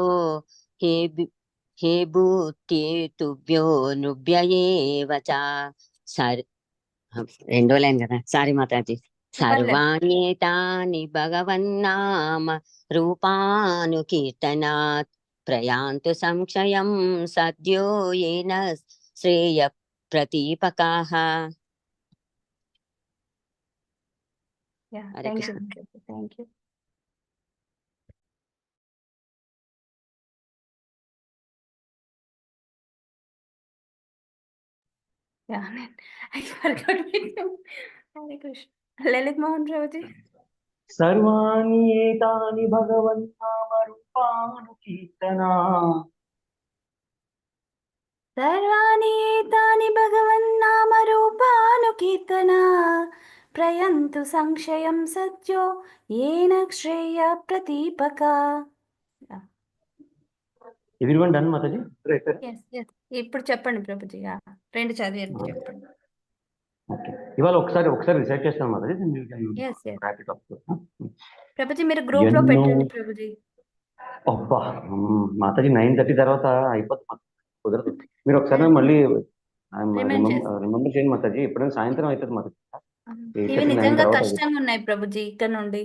హే భూతేతుభ్యో నుభ్యయేవ చ రెండో లైన్ కదా, సారీ మాతాజీ. సర్వాణ్యేతాని భగవన్నామ రూపానుకీర్తనాత్ ప్రయాంతు సంశయం సద్యో येन Shreya ప్రదీపకాః. Yeah, Hare thank Krishna. you. Thank you. Yeah, I forgot with him. Hare Krishna. Lalit Mohan Prabhuji. सर्वाणि एतानि भगवन्नामरूपानुकीर्तनात् सर्वाणि एतानि भगवन्नामरूपानुकीर्तना प्रयन्तु संशयं सत्यो येन श्रेय प्रदीपका. Everyone done Mataji? Yes, yes. ఇప్పుడు చెప్పండి ప్రభుజీ. రెండు చదివేది చెప్పండి. ఓకే, ఇవాళ ఒకసారి రిసైట్ చేస్తాను మాతాజీ. Yes, yes. ప్రభుజీ మీరు గ్రూప్ లో పెట్టండి ప్రభుజీ. అబ్బా మాతాజీ 9:30 తర్వాత అయిపోతుంది, కుదరదు. మీరు ఒకసారి మళ్ళీ రిమెంబర్ చేయండి మాతాజీ. ఎప్పుడైనా సాయంత్రం అవుతుంది మాతాజీ. ఇవి నిజంగా కష్టంగా ఉన్నాయి ప్రభుజీ ఇక్కడ నుండి.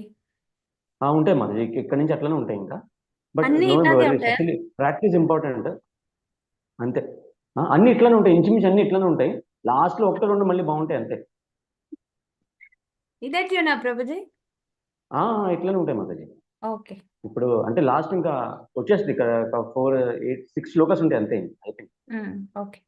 ఉంటాయి మాతాజీ, ఇక్కడ నుంచి అట్లనే ఉంటాయి ఇంకా. బట్ ప్రాక్టీస్ ఇంపార్టెంట్ అంతే. అన్ని ఇట్లానే ఉంటాయి, ఇంచుమించు అన్ని ఇట్లానే ఉంటాయి. లాస్ట్ లో 1-2 మళ్ళీ బాగుంటాయి అంతే. ఇదే ట్యూనా ప్రభుజీ? ఇట్లానే ఉంటాయి మాతాజీ. ఓకే, ఇప్పుడు అంటే లాస్ట్ ఇంకా వచ్చేస్తుంది ఇక్కడ 4, 8, 6 శ్లోకాస్ ఉంటాయి అంతే. ఓకే.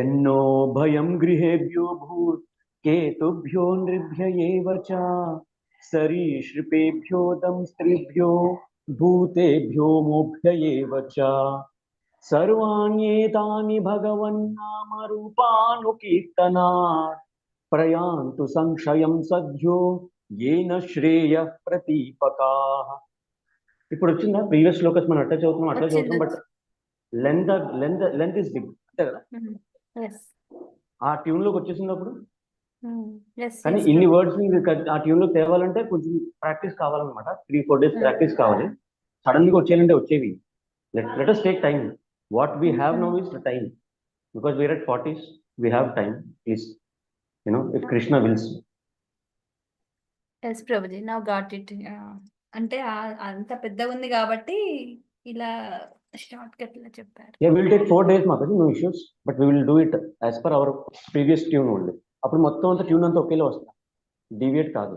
ఎన్నో భయం గృహేభ్యో భూత్ కేతుభ్యో నృభ్య ఏవ చ సరీసృపేభ్యో దంస్త్రిభ్యో भूतेभ्यो मोभ्ययेव च सर्वाण्येतानि भगवन्नामरूपानुकीर्तनात् प्रयान्तु संशयं सद्यो येन श्रेयः प्रतीपकाः. ఇప్పుడు వచ్చిందా? ప్రీవియస్ శ్లోకస్ మనం అట్లా చదువుతున్నాం, అట్లా చదువుతాం, బట్ లెంత్ ఇస్ బిగ్ అంతే కదా. ఆ ట్యూన్ లోకి వచ్చేసినప్పుడు కానీ ఇన్ని వర్డ్స్ ఆ ట్యూన్ లోకి తేవాలంటే కొంచెం ప్రాక్టీస్ కావాలన్నమాట. 3-4 days ప్రాక్టీస్ కావాలి. సడన్ గా వచ్చేయాలంటే వచ్చేవి. Let us take time. What we have now is the time, because we are at 40s, we have time. Please, if Krishna wills. Yes Prabhuji, now got it. అంటే అంత పెద్దగా ఉంది కాబట్టి ఇలా షార్ట్ కట్ లో చెప్పారు. Yeah, we'll take 4 days, Mataji, no issues, but we will do it as per our previous tune only. అప్పుడు మొత్తం అంతా ట్యూన్ అంతా ఒకేలా వస్తుంది, డీవియేట్ కాదు.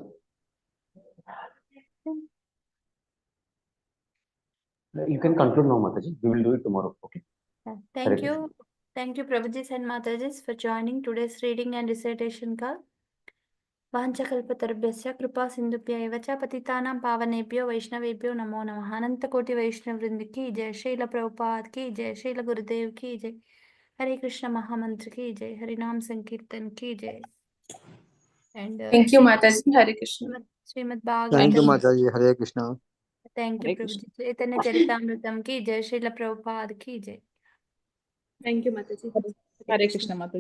You can conclude now, Mataji. We will do it tomorrow. Okay. Thank you. Thank you, Prabhujis and Matajis, for joining today's reading and recitation call. वाञ्छकल्पतरुभ्यश्च कृपा सिन्धुभ्य एव च पतितानां पावनेभ्यो वैष्णवेभ्यो नमो नमः. अनंत कोटि वैष्णव वृंद की जय. श्रील प्रभुपाद की जय. श्रील गुरुदेव की जय. हरे कृष्ण महामंत्र की जय. हरि नाम संकीर्तन की जय. And Thank you, Mataji. Hare Krishna. Shrimad Thank you, Bhagavatam. Mataji. Hare Krishna. Thank you, Prabhuji. चैतन्य चरितामृतम की जय. श्रील प्रभुपाद की जय. Thank you, Mataji. Hare Krishna, Mataji.